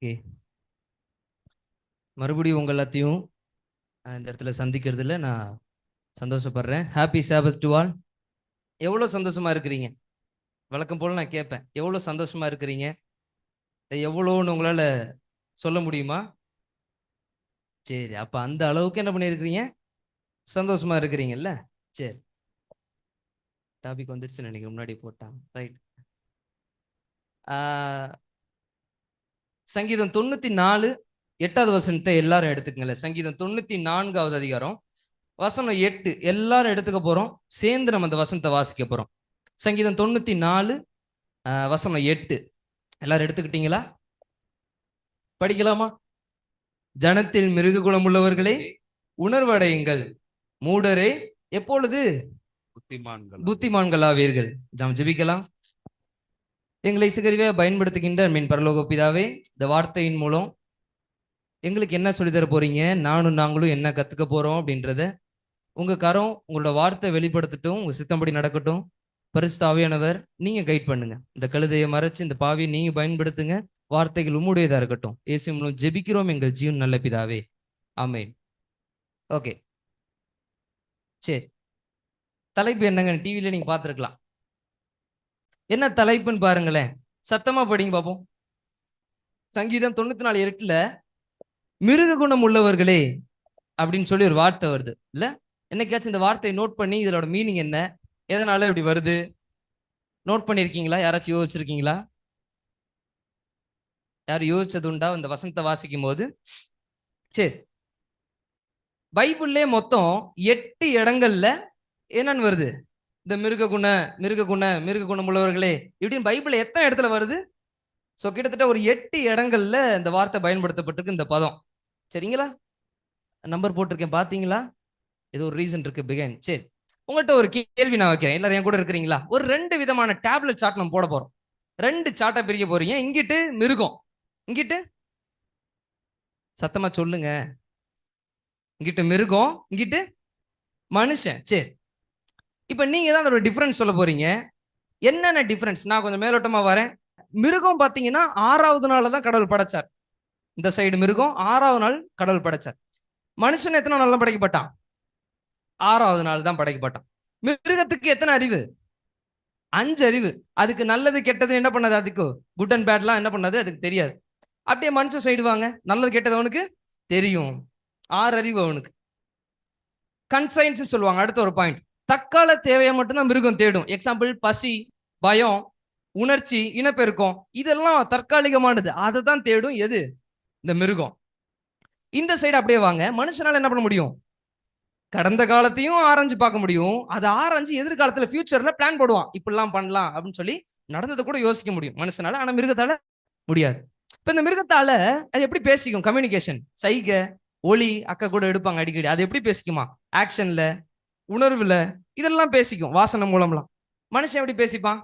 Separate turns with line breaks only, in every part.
Okay, மறுபடியும் உங்கள் எல்லாத்தையும் இந்த இடத்துல சந்திக்கிறதுல நான் சந்தோஷப்படுறேன். Happy Sabbath to all. எவ்வளோ சந்தோஷமா இருக்கிறீங்க? வழக்கம் போல நான் கேட்பேன், எவ்வளோ சந்தோஷமா இருக்கிறீங்க? எவ்வளோன்னு உங்களால சொல்ல முடியுமா? சரி, அப்ப அந்த அளவுக்கு என்ன பண்ணியிருக்கிறீங்க? சந்தோஷமா இருக்கிறீங்கல்ல? சரி, டாபிக் வந்துருச்சுன்னு நினைக்கிறேன், முன்னாடி போட்டாங்க. ரைட். சங்கீதம் 94 8வது வசனத்தை எல்லாரும் எடுத்துக்கங்களேன். சங்கீதம் 94வது அதிகாரம் வசனம் 8 எல்லாரும் எடுத்துக்க போறோம். சேர்ந்து நம்ம அந்த வசனத்தை வாசிக்க போறோம். சங்கீதம் 94 வசனம் 8 எல்லாரும் எடுத்துக்கிட்டீங்களா? படிக்கலாமா? ஜனத்தில் மிருக குணம் உள்ளவர்களே உணர்வடையுங்கள், மூடரே எப்பொழுது புத்திமான்களாவீர்கள். நாம் ஜெபிக்கலாம். எங்களை சிகரிவே பயன்படுத்துகின்ற மீன் பரலோக பிதாவே, இந்த வார்த்தையின் மூலம் எங்களுக்கு என்ன சொல்லித்தர போறீங்க, நாங்களும் என்ன கத்துக்க போறோம் அப்படின்றத உங்க கரம் உங்களோட வார்த்தை வெளிப்படுத்தட்டும். உங்க சித்தம்படி நடக்கட்டும். பரிசுத்த ஆவியானவர் நீங்க கைட் பண்ணுங்க. இந்த கழுதையை மறைச்சு இந்த பாவியை நீங்க பயன்படுத்துங்க. வார்த்தைகள் உம்முடையதா இருக்கட்டும். இயேசு மூலம் ஜெபிக்கிறோம் எங்கள் ஜீவன் நல்ல பிதாவே, ஆமென். ஓகே, சரி. தலைப்பு என்னங்க? டிவில நீங்க பார்த்துருக்கலாம். என்ன தலைப்புன்னு பாருங்களேன். சத்தமா படிங்க பார்ப்போம். சங்கீதம் 94:8 மிருக குணம் உள்ளவர்களே அப்படின்னு சொல்லி ஒரு வார்த்தை வருது இல்ல? என்னைக்காச்சும் இந்த வார்த்தையை நோட் பண்ணி இதோட மீனிங் என்ன, எதனால இப்படி வருது நோட் பண்ணிருக்கீங்களா? யாராச்சும் யோசிச்சிருக்கீங்களா? யாரும் யோசிச்சது உண்டா இந்த வசனத்தை வாசிக்கும் போது? சரி, பைபிள்லே மொத்தம் 8 இடங்கள்ல என்னன்னு வருது? இந்த மிருக குணம் உள்ளவர்களே இப்படின்னு பைபிள் எத்தனை இடத்துல வருது? ஸோ கிட்டத்தட்ட ஒரு 8 இடங்கள்ல இந்த வார்த்தை பயன்படுத்தப்பட்டிருக்கு, இந்த பதம். சரிங்களா? நம்பர் போட்டிருக்கேன் பாத்தீங்களா? ஏதோ ஒரு ரீசன் இருக்கு பிகைன். சரி, உங்கள்கிட்ட ஒரு கேள்வி நான் வைக்கிறேன். எல்லாரும் என் கூட இருக்கிறீங்களா? ஒரு 2 விதமான டேப்லெட் சார்ட் நம்ம போட போறோம். 2 சார்ட்டை பிரிக்க போறீங்க. இங்கிட்டு மிருகம், இங்கிட்டு சத்தமா சொல்லுங்க. இங்கிட்டு மிருகம், இங்கிட்டு மனுஷன். சரி, இப்ப நீங்க தான் அதோட டிஃபரன்ஸ் சொல்ல போறீங்க. என்னென்ன டிஃபரன்ஸ் நான் கொஞ்சம் மேலோட்டமா வரேன். மிருகம் பாத்தீங்கன்னா 6வது நாள் தான் கடவுள் படைச்சார். இந்த சைடு மிருகம் 6வது நாள் கடவுள் படைச்சார். மனுஷன் எத்தனை நாள் படைக்கப்பட்டான்? 6வது நாள் தான் படைக்கப்பட்டான். மிருகத்துக்கு எத்தனை அறிவு? 5 அறிவு. அதுக்கு நல்லது கெட்டது என்ன பண்ணாது? அதுக்கு குட் அண்ட் பேட்லாம் என்ன பண்ணாது? அதுக்கு தெரியாது. அப்படியே மனுஷன் சைடு வாங்க, நல்லது கெட்டது அவனுக்கு தெரியும். 6 அறிவு அவனுக்கு. கன்சைன்ஸ் சொல்லுவாங்க. அடுத்த ஒரு பாயிண்ட், தற்கால தேவையை மட்டும்தான் மிருகம் தேடும். எக்ஸாம்பிள், பசி, பயம், உணர்ச்சி, இனப்பெருக்கம், இதெல்லாம் தற்காலிகமானது. அதை தான் தேடும் எது? இந்த மிருகம். இந்த சைடு அப்படியே வாங்க, மனுஷனால என்ன பண்ண முடியும்? கடந்த காலத்தையும் ஆராய்ஞ்சு பார்க்க முடியும். அதை ஆராய்ஞ்சு எதிர்காலத்துல ஃபியூச்சர்ல பிளான் போடுவான், இப்படிலாம் பண்ணலாம் அப்படின்னு சொல்லி நடந்ததை கூட யோசிக்க முடியும் மனுஷனால. ஆனா மிருகத்தால முடியாது. இப்ப இந்த மிருகத்தால அது எப்படி பேசிக்கும்? கம்யூனிகேஷன், சைகை, ஒளி, அக்கா கூட எடுப்பாங்க அடிக்கடி. அது எப்படி பேசிக்குமா? ஆக்ஷன்ல, உணர்வுல, இதெல்லாம் பேசிக்கும். வாசனை மூலம்லாம். மனுஷன் எப்படி பேசிப்பான்?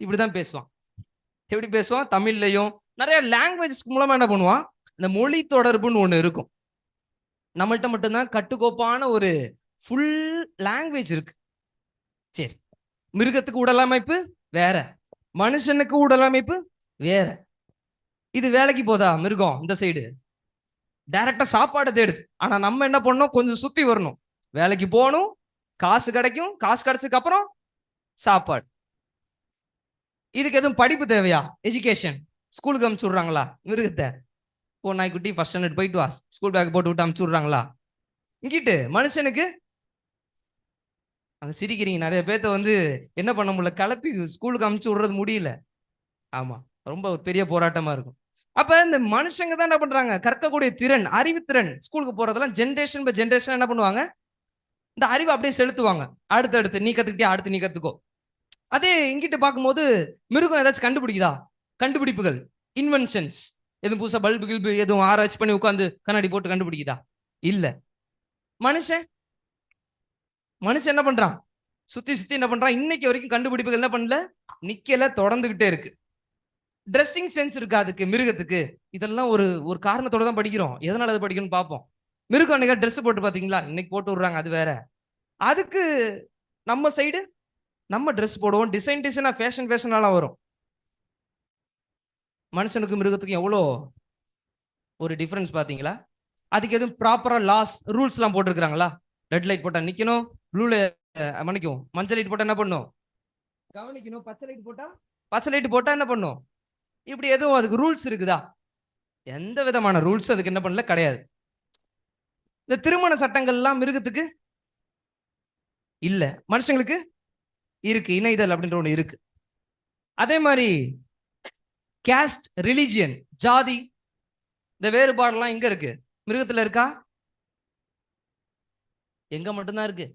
இப்படிதான் பேசுவான். எப்படி பேசுவான்? தமிழ்லையும் நிறைய லாங்குவேஜ் மூலமா என்ன பண்ணுவான்? இந்த மொழி தொடர்புன்னு ஒண்ணு இருக்கும். நம்மள்ட்ட மட்டும்தான் கட்டுக்கோப்பான ஒரு ஃபுல் லாங்குவேஜ் இருக்கு. சரி, மிருகத்துக்கு உடல் அமைப்பு வேற, மனுஷனுக்கு உடல் அமைப்பு வேற. இது வேலைக்கு போதா? மிருகம் இந்த சைடு டைரக்டா சாப்பாடு தேடுது. ஆனா நம்ம என்ன பண்ணணும்? கொஞ்சம் சுத்தி வரணும். வேலைக்கு போகணும், காசு கிடைக்கும், காசு கிடைச்சதுக்கு அப்புறம் சாப்பாடு. இதுக்கு எதுவும் படிப்பு தேவையா? எஜுகேஷன், ஸ்கூலுக்கு அனுப்பிச்சு விடுறாங்களா மிருகத்தை? போ நாய்க்குட்டி, ஃபர்ஸ்ட் ஸ்டாண்டர்ட் போயிட்டு வா, ஸ்கூல் பேக் போட்டு விட்டு அனுப்பிச்சு விடுறாங்களா? இங்கிட்டு மனுஷனுக்கு அங்க சிரிக்கிறீங்க. நிறைய பேர்த்த என்ன பண்ண முடியல, கலப்பி ஸ்கூலுக்கு அனுப்பிச்சு விடுறது முடியல. ஆமா, ரொம்ப ஒரு பெரிய போராட்டமா இருக்கும். அப்ப இந்த மனுஷங்க தான் என்ன பண்றாங்க? கற்கக்கூடிய திறன், அறிவுத்திறன், ஸ்கூலுக்கு போறதெல்லாம் ஜென்ரேஷன் பை ஜென்ரேஷன் என்ன பண்ணுவாங்க? இந்த அறிவை அப்படியே செலுத்துவாங்க. அடுத்து நீ கத்துக்கிட்டியா, அடுத்து நீ கத்துக்கோ. அதே இங்கிட்டு பார்க்கும்போது மிருகம் ஏதாச்சும் கண்டுபிடிக்குதா? கண்டுபிடிப்புகள், இன்வென்ஷன்ஸ், எதுவும் புதுசா பல்பு கில்பு எதுவும் ஆராய்ச்சி பண்ணி உட்காந்து கண்ணாடி போட்டு கண்டுபிடிக்குதா? இல்ல. மனுஷன் என்ன பண்றான்? சுத்தி சுத்தி என்ன பண்றான்? இன்னைக்கு வரைக்கும் கண்டுபிடிப்புகள் என்ன பண்ணல, நிக்கல, தொடர்ந்துகிட்டே இருக்கு. ட்ரெஸ்ஸிங் சென்ஸ் இருக்கு அதுக்கு, மிருகத்துக்கு. இதெல்லாம் ஒரு ஒரு காரணத்தோட தான் படிக்கிறோம். எதனால அது படிக்கணும்னு பார்ப்போம். மிருகம் அன்னைக்கு ட்ரெஸ் போட்டு பாத்தீங்களா? இன்னைக்கு போட்டு விடுறாங்க, அது வேற. அதுக்கு நம்ம சைடு நம்ம ட்ரெஸ் போடுவோம், டிசைனா ஃபேஷனாலாம் வரும். மனுஷனுக்கு மிருகத்துக்கும் எவ்வளோ ஒரு டிஃபரன்ஸ் பாத்தீங்களா? அதுக்கு எதுவும் ப்ராப்பரா லாஸ் ரூல்ஸ் எல்லாம் போட்டிருக்காங்களா? ரெட் லைட் போட்டா நிக்கணும், ப்ளூல மன்னிக்கும் மஞ்சள் லைட் போட்டா என்ன பண்ணும் கவனிக்கணும், பச்சை லைட் போட்டா என்ன பண்ணும், இப்படி எதுவும் அதுக்கு ரூல்ஸ் இருக்குதா? எந்த விதமான ரூல்ஸ் அதுக்கு என்ன பண்ணல, கிடையாது. இந்த திருமண சட்டங்கள் எல்லாம் மிருகத்துக்கு இல்ல, மனுஷங்களுக்கு இருக்கு. இணைதல் அப்படின்ற ஒண்ணு இருக்கு. அதே மாதிரி கேஸ்ட், ரிலிஜியன், ஜாதி, இந்த வேறுபாடுலாம் எங்க இருக்கு? மிருகத்துல இருக்கா? எங்க மட்டும்தான் இருக்கு.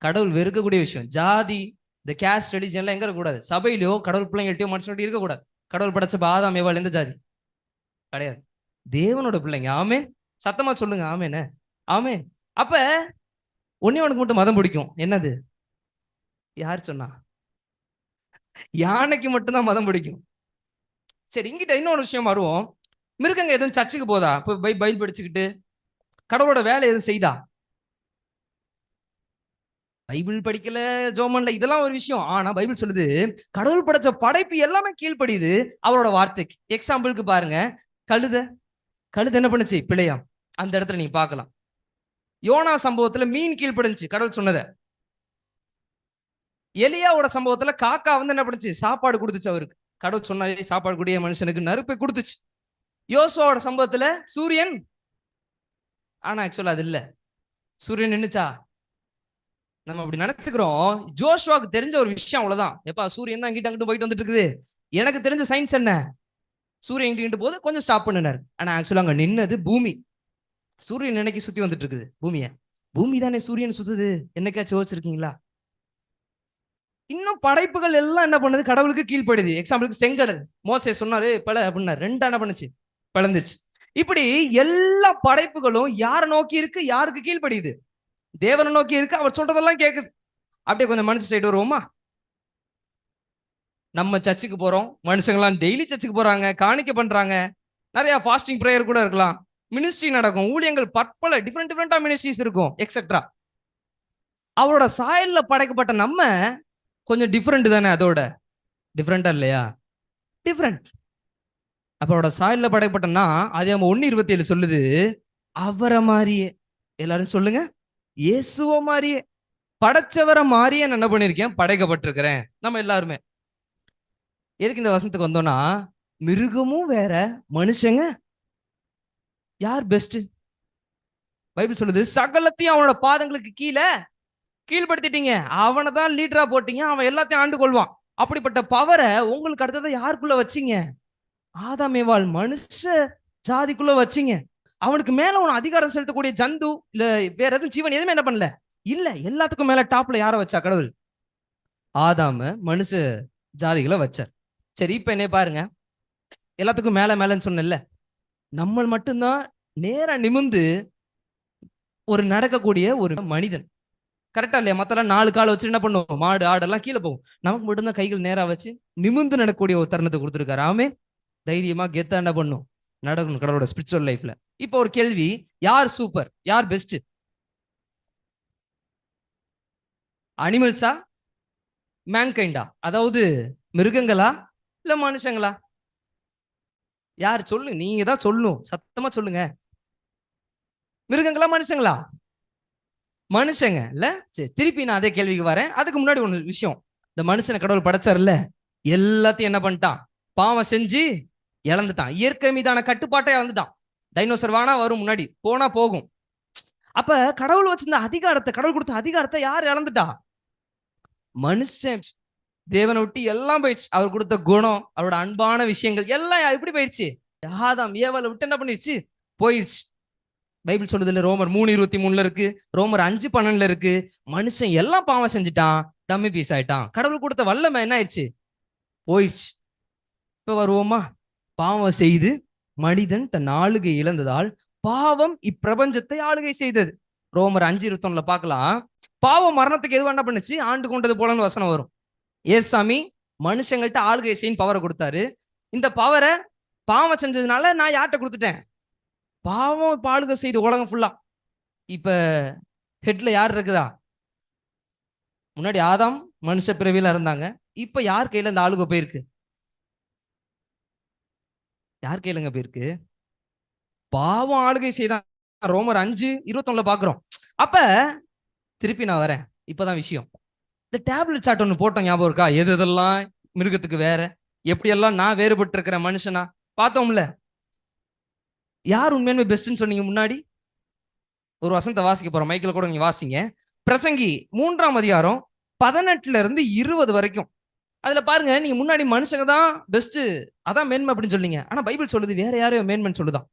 கடவுள் வெறுக்கக்கூடிய விஷயம் ஜாதி, இந்த கேஸ்ட், ரிலிஜியன்லாம் எங்க இருக்கக்கூடாது. சபையிலயோ கடவுள் பிள்ளைங்கள்ட்டயோ மனுஷன்கிட்ட இருக்கக்கூடாது. கடவுள் படைச்ச ஆதாம் ஏவாள் எந்த ஜாதி? கிடையாது. தேவனோட பிள்ளைங்க. ஆமேன். சத்தமா சொல்லுங்க ஆமேன்னு. ஆமேன். அப்ப ஒன்னே உனக்கு மட்டும் மதம் பிடிக்கும். என்னது? யார் சொன்னா? யானைக்கு மட்டும்தான் மதம் பிடிக்கும். சரி, இங்கிட்ட இன்னொரு விஷயம் வருவோம். மிருகங்க எதுவும் சர்ச்சுக்கு போதா? இப்ப பைபிள் படிச்சுக்கிட்டு கடவுளோட வேலை எதுவும் செய்தா? பைபிள் படிக்கல, ஜோமன்ல, இதெல்லாம் ஒரு விஷயம். ஆனா பைபிள் சொல்லுது கடவுள் படைச்ச படைப்பு எல்லாமே கீழ்ப்படியுது அவரோட வார்த்தைக்கு. எக்ஸாம்பிளுக்கு பாருங்க, கழுத கழுத என்ன பண்ணுச்சு? பிழையாம். அந்த இடத்துல நீங்க பார்க்கலாம். யோனா சம்பவத்துல மீன் கீழ்ப்படிஞ்சு கடவுள் சொன்னத. எலியாவோட சம்பவத்துல காக்கா வந்து என்ன பண்ணுச்சு? சாப்பாடு கொடுத்துச்சு அவருக்கு. கடவுள் சொன்னாலே சாப்பாடு கூடிய மனுஷனுக்கு நறுப்பை கொடுத்துச்சு. யோசுவாவோட சம்பவத்துல சூரியன், ஆனா ஆக்சுவலா அது இல்ல. சூரியன் நின்னுச்சா? நம்ம அப்படி நடத்துக்கிறோம். ஜோஷுவாக்கு தெரிஞ்ச ஒரு விஷயம் அவ்வளவுதான். எப்பா சூரியன் தான் இங்கிட்ட அங்கிட்டு போயிட்டு வந்துட்டு இருக்குது. எனக்கு தெரிஞ்ச சயின்ஸ் என்ன? சூரியன் இங்கிட்டு போது கொஞ்சம் ஸ்டாப் பண்ணினார். ஆனா ஆக்சுவலா அங்க நின்னது பூமி. சூரியன் என்னைக்கு சுத்தி வந்துட்டு இருக்குது? பூமியை. பூமி தானே சூரியன் சுத்துது. என்னைக்காச்சும் யோசிச்சிருக்கீங்களா? இன்னும் படைப்புகள் எல்லாம் என்ன பண்ணுது? கடவுளுக்கு கீழ்ப்படுது. எக்ஸாம்பிளுக்கு செங்கடல், மோசே சொன்னாரு பல அப்படின்னா ரெண்டா என்ன பண்ணுச்சு? பிளந்துருச்சு. இப்படி எல்லா படைப்புகளும் யாரை நோக்கி இருக்கு? யாருக்கு கீழ்ப்படியுது? தேவனை நோக்கி இருக்கு. அவர் சொல்றதெல்லாம் கேக்குது. அப்படியே கொஞ்சம் மனுஷ சைடு வருவோமா? நம்ம சர்ச்சுக்கு போறோம், மனுஷங்களாம் டெய்லி சர்ச்சுக்கு போறாங்க, காணிக்க பண்றாங்க, நிறைய ஃபாஸ்டிங் பிரேயர் கூட இருக்கலாம், மினிஸ்ட்ரி நடக்கும், ஊழியங்கள் பற்பல டிஃப்ரெண்டா மினிஸ்ட்ரிஸ் இருக்கும், எக்ஸெட்ரா. அவரோட சாயல்ல படைக்கப்பட்ட நம்ம கொஞ்சம் டிஃப்ரெண்ட் தானே? அதோட டிஃப்ரெண்டா இல்லையா? டிஃப்ரெண்ட். அவரோட சாயல்ல படைக்கப்பட்டனா அது நம்ம 1:27 சொல்லுது, அவரை மாதிரியே. எல்லாரும் சொல்லுங்க, இயேசுவ மாதிரியே, படைச்சவரை மாதிரியே நான் என்ன பண்ணிருக்கேன்? படைக்கப்பட்டிருக்கிறேன். நம்ம எல்லாருமே எதுக்கு இந்த வசனத்துக்கு வந்தோம்னா, மிருகமும் வேற, மனுஷங்க யார் பெஸ்ட்? பைபிள் சொல்லுது சகலத்தையும் அவனோட பாதங்களுக்கு கீழே கீழ்படுத்திட்டீங்க. அவனை தான் லீடரா போட்டீங்க. அவன் எல்லாத்தையும் ஆண்டு கொள்வான். அப்படிப்பட்ட பவரை உங்களுக்கு அடுத்ததை யாருக்குள்ள வச்சீங்க? ஆதாம் ஏவாள் மனுஷ ஜாதிக்குள்ள வச்சீங்க. அவனுக்கு மேல உன அதிகாரம் செலுத்தக்கூடிய ஜந்து இல்ல வேற எதுவும் ஜீவன் எதுவுமே என்ன பண்ணல. இல்ல, எல்லாத்துக்கும் மேல டாப்ல யார வச்சா? கடவுள் ஆதாம மனுஷ ஜாதிகளை வச்சார். சரி, இப்ப என்ன பாருங்க, எல்லாத்துக்கும் மேல மேலன்னு சொன்னல, நம்ம மட்டும்தான் நேரா நிமிந்து ஒரு நடக்கக்கூடிய ஒரு மனிதன். கரெக்டா இல்லையா? மத்தெல்லாம் 4 கால் வச்சு என்ன பண்ணுவோம்? மாடு ஆடெல்லாம் கீழே போகும். நமக்கு மட்டும்தான் கைகள் நேரா வச்சு நிமிந்து நடக்கக்கூடிய ஒரு தருணத்தை கொடுத்துருக்காரு. ஆமே. தைரியமா கெத்தா என்ன பண்ணும்? நடக்கணும் கடவுளோட ஸ்பிரிச்சுவல் லைஃப்ல. இப்போ ஒரு கேள்வி, யார் சூப்பர்? யார் பெஸ்ட்? அனிமல்ஸா, மேன்கைண்டா? அதாவது மிருகங்களா இல்ல மனுஷங்களா? யார் சொல்லுங்க, நீங்க தான் சொல்லணும், சத்தமா சொல்லுங்க. மிருகங்களா மனுஷங்களா? மனுஷங்க இல்ல. சரி, திருப்பி நான் அதே கேள்விக்கு வரேன். அதுக்கு முன்னாடி ஒண்ணு விஷயம். இந்த மனுஷனை கடவுள் படைச்சார்ல, எல்லாத்தையும் என்ன பண்ணிட்டான்? பாவம் செஞ்சு இழந்துட்டான். இயற்கை மீதான கட்டுப்பாட்டை இழந்துட்டான். டைனோசர் வானா வரும், முன்னாடி போனா போகும். அப்ப கடவுள் வச்சிருந்த அதிகாரத்தை, கடவுள் கொடுத்த அதிகாரத்தை யார் இழந்துட்டா? மனுஷன். தேவனை விட்டு எல்லாம் போயிடுச்சு. அவர் கொடுத்த குணம், அவரோட அன்பான விஷயங்கள் எல்லாம் எப்படி போயிடுச்சு? ஆதாம் ஏவாளை விட்டு என்ன பண்ணிடுச்சு? போயிடுச்சு. பைபிள் சொல்லுது இல்ல, ரோமர் 3:23 இருக்கு, ரோமர் 5:12 இருக்கு. மனுஷன் எல்லாம் பாவம் செஞ்சுட்டான், டம்மி பீஸ் ஆயிட்டான். கடவுள் கொடுத்த வல்லமை என்ன ஆயிடுச்சு? போயிடுச்சு. இப்ப வருவோமா? பாவம் செய்து மனிதன் தன் ஆளுகை இழந்ததால் பாவம் இப்பிரபஞ்சத்தை ஆளுகை செய்தது. ரோமர் 5:21 பார்க்கலாம். பாவம் மரணத்துக்கு எதுவும் என்ன பண்ணுச்சு? ஆண்டு கொண்டது போலன்னு வசனம் வரும். ஏசாமி மனுஷங்கள்ட்ட ஆளுகை செய்யும் பவரை கொடுத்தாரு. இந்த பவரை பாவம் செஞ்சதுனால நான் யார்கிட்ட கொடுத்துட்டேன்? பாவம் இப்ப ஆளுகை செய்து உலகம் ஃபுல்லா. இப்ப ஹெட்ல யார் இருக்குதா? முன்னாடி ஆதாம் மனுஷ பிறவியில இருந்தாங்க. இப்ப யார் கையில இந்த ஆளுகை போயிருக்கு? யார் கையிலங்க போயிருக்கு? பாவம் ஆளுகை செய்தான். ரோமர் 5:21 பாக்குறோம். அப்ப திருப்பி நான் வரேன். இப்பதான் விஷயம். இந்த டேப்லெட் சார்ட் ஒண்ணு போட்டோம், ஞாபகம் இருக்கா? எது எதெல்லாம் மிருகத்துக்கு வேற, எப்படியெல்லாம் நான் வேறுபட்டு இருக்கிற மனுஷனா பார்த்தோம்ல. யார் உண்மையுமே பெஸ்ட்னு சொன்னீங்க முன்னாடி? ஒரு வசனத்தை வாசிக்க போறோம், மைக்கில் கூட நீங்க வாசிங்க. பிரசங்கி 3ஆம் அதிகாரம் 18 வரைக்கும். அதுல பாருங்க, நீங்க முன்னாடி மனுஷங்க தான் பெஸ்ட், அதான் மேன்மை அப்படின்னு சொன்னீங்க. ஆனா பைபிள் சொல்லுது வேற யாரையும் மேன்மைன்னு சொல்லுதான்.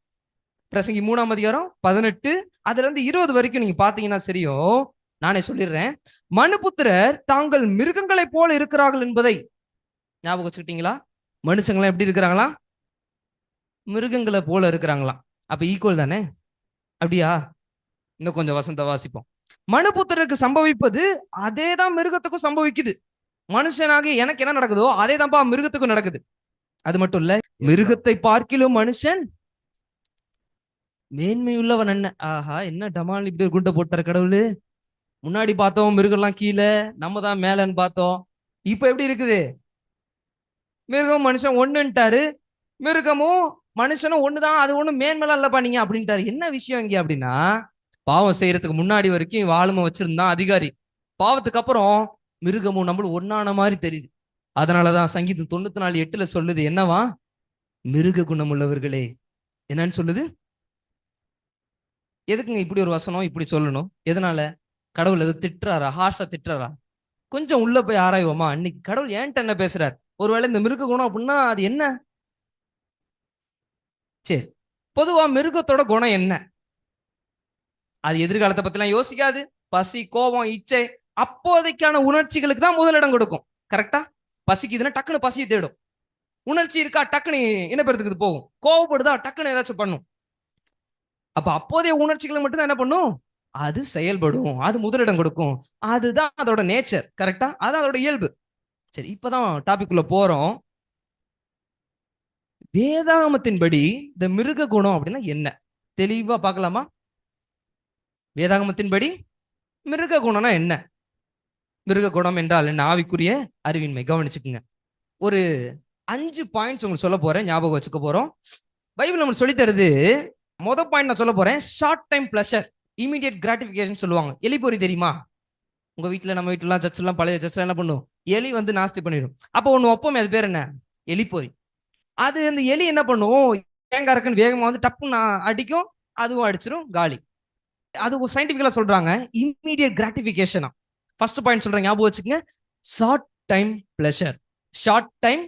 பிரசங்கி 3ஆம் அதிகாரம் 18 அதுல இருந்து 20 வரைக்கும் நீங்க பாத்தீங்கன்னா சரியும். நானே சொல்லிடுறேன். மனுபுத்திரர் தாங்கள் மிருகங்களை போல இருக்கிறார்கள் என்பதை ஞாபகம் வச்சுக்கிட்டீங்களா? மனுஷங்களாம் எப்படி இருக்கிறாங்களா? மிருகங்களை போல இருக்கிறாங்களாம். அப்ப ஈக்குவல் தானே? அப்படியா? இன்னும் கொஞ்சம் வசனத்தை வாசிப்போம். மனுபுத்திரருக்கு சம்பவிப்பது அதே தான் மிருகத்துக்கும் சம்பவிக்குது. மனுஷனாக எனக்கு என்ன நடக்குதோ அதே தான்ப்பா மிருகத்துக்கும் நடக்குது. அது மட்டும் இல்ல, மிருகத்தை பார்க்கிலும் மனுஷன் மேன்மையுள்ளவன் என்ன. ஆஹா, என்ன டமால் இப்படி ஒரு குண்டை போட்டார் கடவுளு. முன்னாடி பார்த்தோம் மிருகம்லாம் கீழே, நம்ம தான் மேலன்னு பார்த்தோம். இப்ப எப்படி இருக்குது? மிருகம் மனுஷன் ஒண்ணுன்ட்டாரு. மிருகமும் மனுஷனும் ஒண்ணுதான், அது ஒண்ணும் மேன்மலாம் இல்லப்பா நீங்க அப்படின்ட்டாரு. என்ன விஷயம் இங்க அப்படின்னா, பாவம் செய்யறதுக்கு முன்னாடி வரைக்கும் வாழும வச்சிருந்தான் அதிகாரி. பாவத்துக்கு அப்புறம் மிருகமும் நம்மளும் ஒன்னான மாதிரி தெரியுது. அதனாலதான் சங்கீதம் 94:8 சொல்லுது என்னவா? மிருக குணம் உள்ளவர்களே. என்னன்னு சொல்லுது? எதுக்குங்க இப்படி ஒரு வசனம் இப்படி சொல்லணும்? எதனால? கடவுள் எது திட்டுறாரா? ஹார்ஷா திட்டுறாரா? கொஞ்சம் உள்ள போய் ஆராய்வோமா? அன்னைக்கு கடவுள் ஏன்ட்ட என்ன பேசுறார்? ஒருவேளை இந்த மிருக குணம் அப்படின்னா அது என்ன? சரி, பொதுவா மிருகத்தோட குணம் என்ன? அது எதிர்காலத்தை பத்திலாம் யோசிக்காது. பசி, கோபம், இச்சை, அப்போதைக்கான உணர்ச்சிகளுக்கு தான் முதலிடம் கொடுக்கும். கரெக்டா? பசிக்குதுன்னா டக்குன்னு பசியை தேடும். உணர்ச்சி இருக்கா, டக்குன்னு இனப்பெருத்துக்கு போகும். கோவப்படுதா, டக்குன்னு ஏதாச்சும் பண்ணும். அப்ப அப்போதைய உணர்ச்சிகளை மட்டும் தான் என்ன பண்ணும்? அது செயல்படும், அது முதலிடம் கொடுக்கும். அதுதான் அதோட நேச்சர். கரெக்டா? அது அதோட இயல்பு. சரி, இப்பதான் டாபிக் உள்ள போறோம். வேதாகமத்தின்படி இந்த மிருக குணம் அப்படின்னா என்ன? தெளிவா பார்க்கலாமா? வேதாகமத்தின்படி மிருக குணம்னா என்ன? மிருக குணம் என்றால் என்ன? ஆவிக்குரிய அறிவின்மை. கவனிச்சுக்குங்க. ஒரு 5 பாயிண்ட்ஸ் உங்களுக்கு சொல்ல போறேன், ஞாபகம் வச்சுக்க போறோம். பைபிள் நம்ம சொல்லி தருது. மொதல் பாயிண்ட் நான் சொல்ல போறேன், short time pleasure, immediate gratification சொல்லுவாங்க. எலிப்பொறி தெரியுமா? உங்க வீட்டுல, நம்ம வீட்டுலாம் சர்ச்செல்லாம், பழைய சர்ச்செல்லாம் என்ன பண்ணும்? எலி வந்து நாஸ்தி பண்ணிடும். அப்போ ஒண்ணு ஒப்பமே, அது பேர் என்ன? எலிப்பொறி. அது அந்த எலி என்ன பண்ணும்? தேங்காய் இருக்குன்னு வேகமா வந்து டப்புன்னு அடிக்கும், அதுவும் அடிச்சிடும், காலி. அது சயின்டிபிக்கலா சொல்றாங்க இம்மீடியட் கிராட்டிபிகேஷனா. ஃபர்ஸ்ட் பாயிண்ட் சொல்றேன், ஞாபகம் வச்சுக்கங்க. Short time pleasure. Short time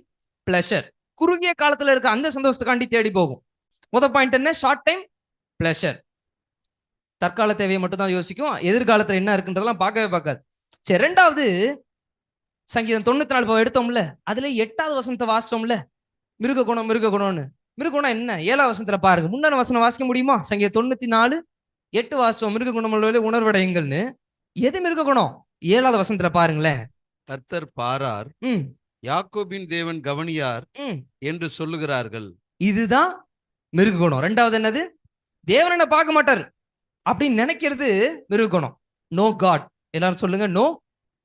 pleasure, குறுகிய காலத்துல இருக்க அந்த சந்தோஷத்துக்காண்டி தேடி போகும். முதல் பாயிண்ட் என்ன? Short time pleasure. தற்கால தேவையை மட்டும் தான் யோசிக்கும், எதிர்காலத்துல என்ன இருக்குன்றதெல்லாம் பார்க்கவே பார்க்காது. சரி, ரெண்டாவது சங்கீதம் 94 எடுத்தோம்ல, அதுல 8வது வசனத்தை வாசிச்சோம்ல, மிருக குணம் மிருக குணம்னு. மிருக குணம் என்ன? 7வது வசனத்துல பாருங்க. முன்னாடி வசனம் வாசிக்க முடியுமா? சங்கீதம் 94:8 வாசிச்சோம், மிருக குணம் உணர்வடையுங்கள்னு. எது மிருக குணம்? 7வது வசனத்துல பாருங்களேன்.
கர்த்தர் பாரார், யாக்கோபின் தேவன் கவனியார் என்று சொல்லுகிறார்கள்.
இதுதான் மிருக குணம். ரெண்டாவது என்னது? தேவன் என்ன பார்க்க மாட்டார் அப்படின்னு நினைக்கிறது மிருக குணம். No God. எல்லாரும் சொல்லுங்க, நோ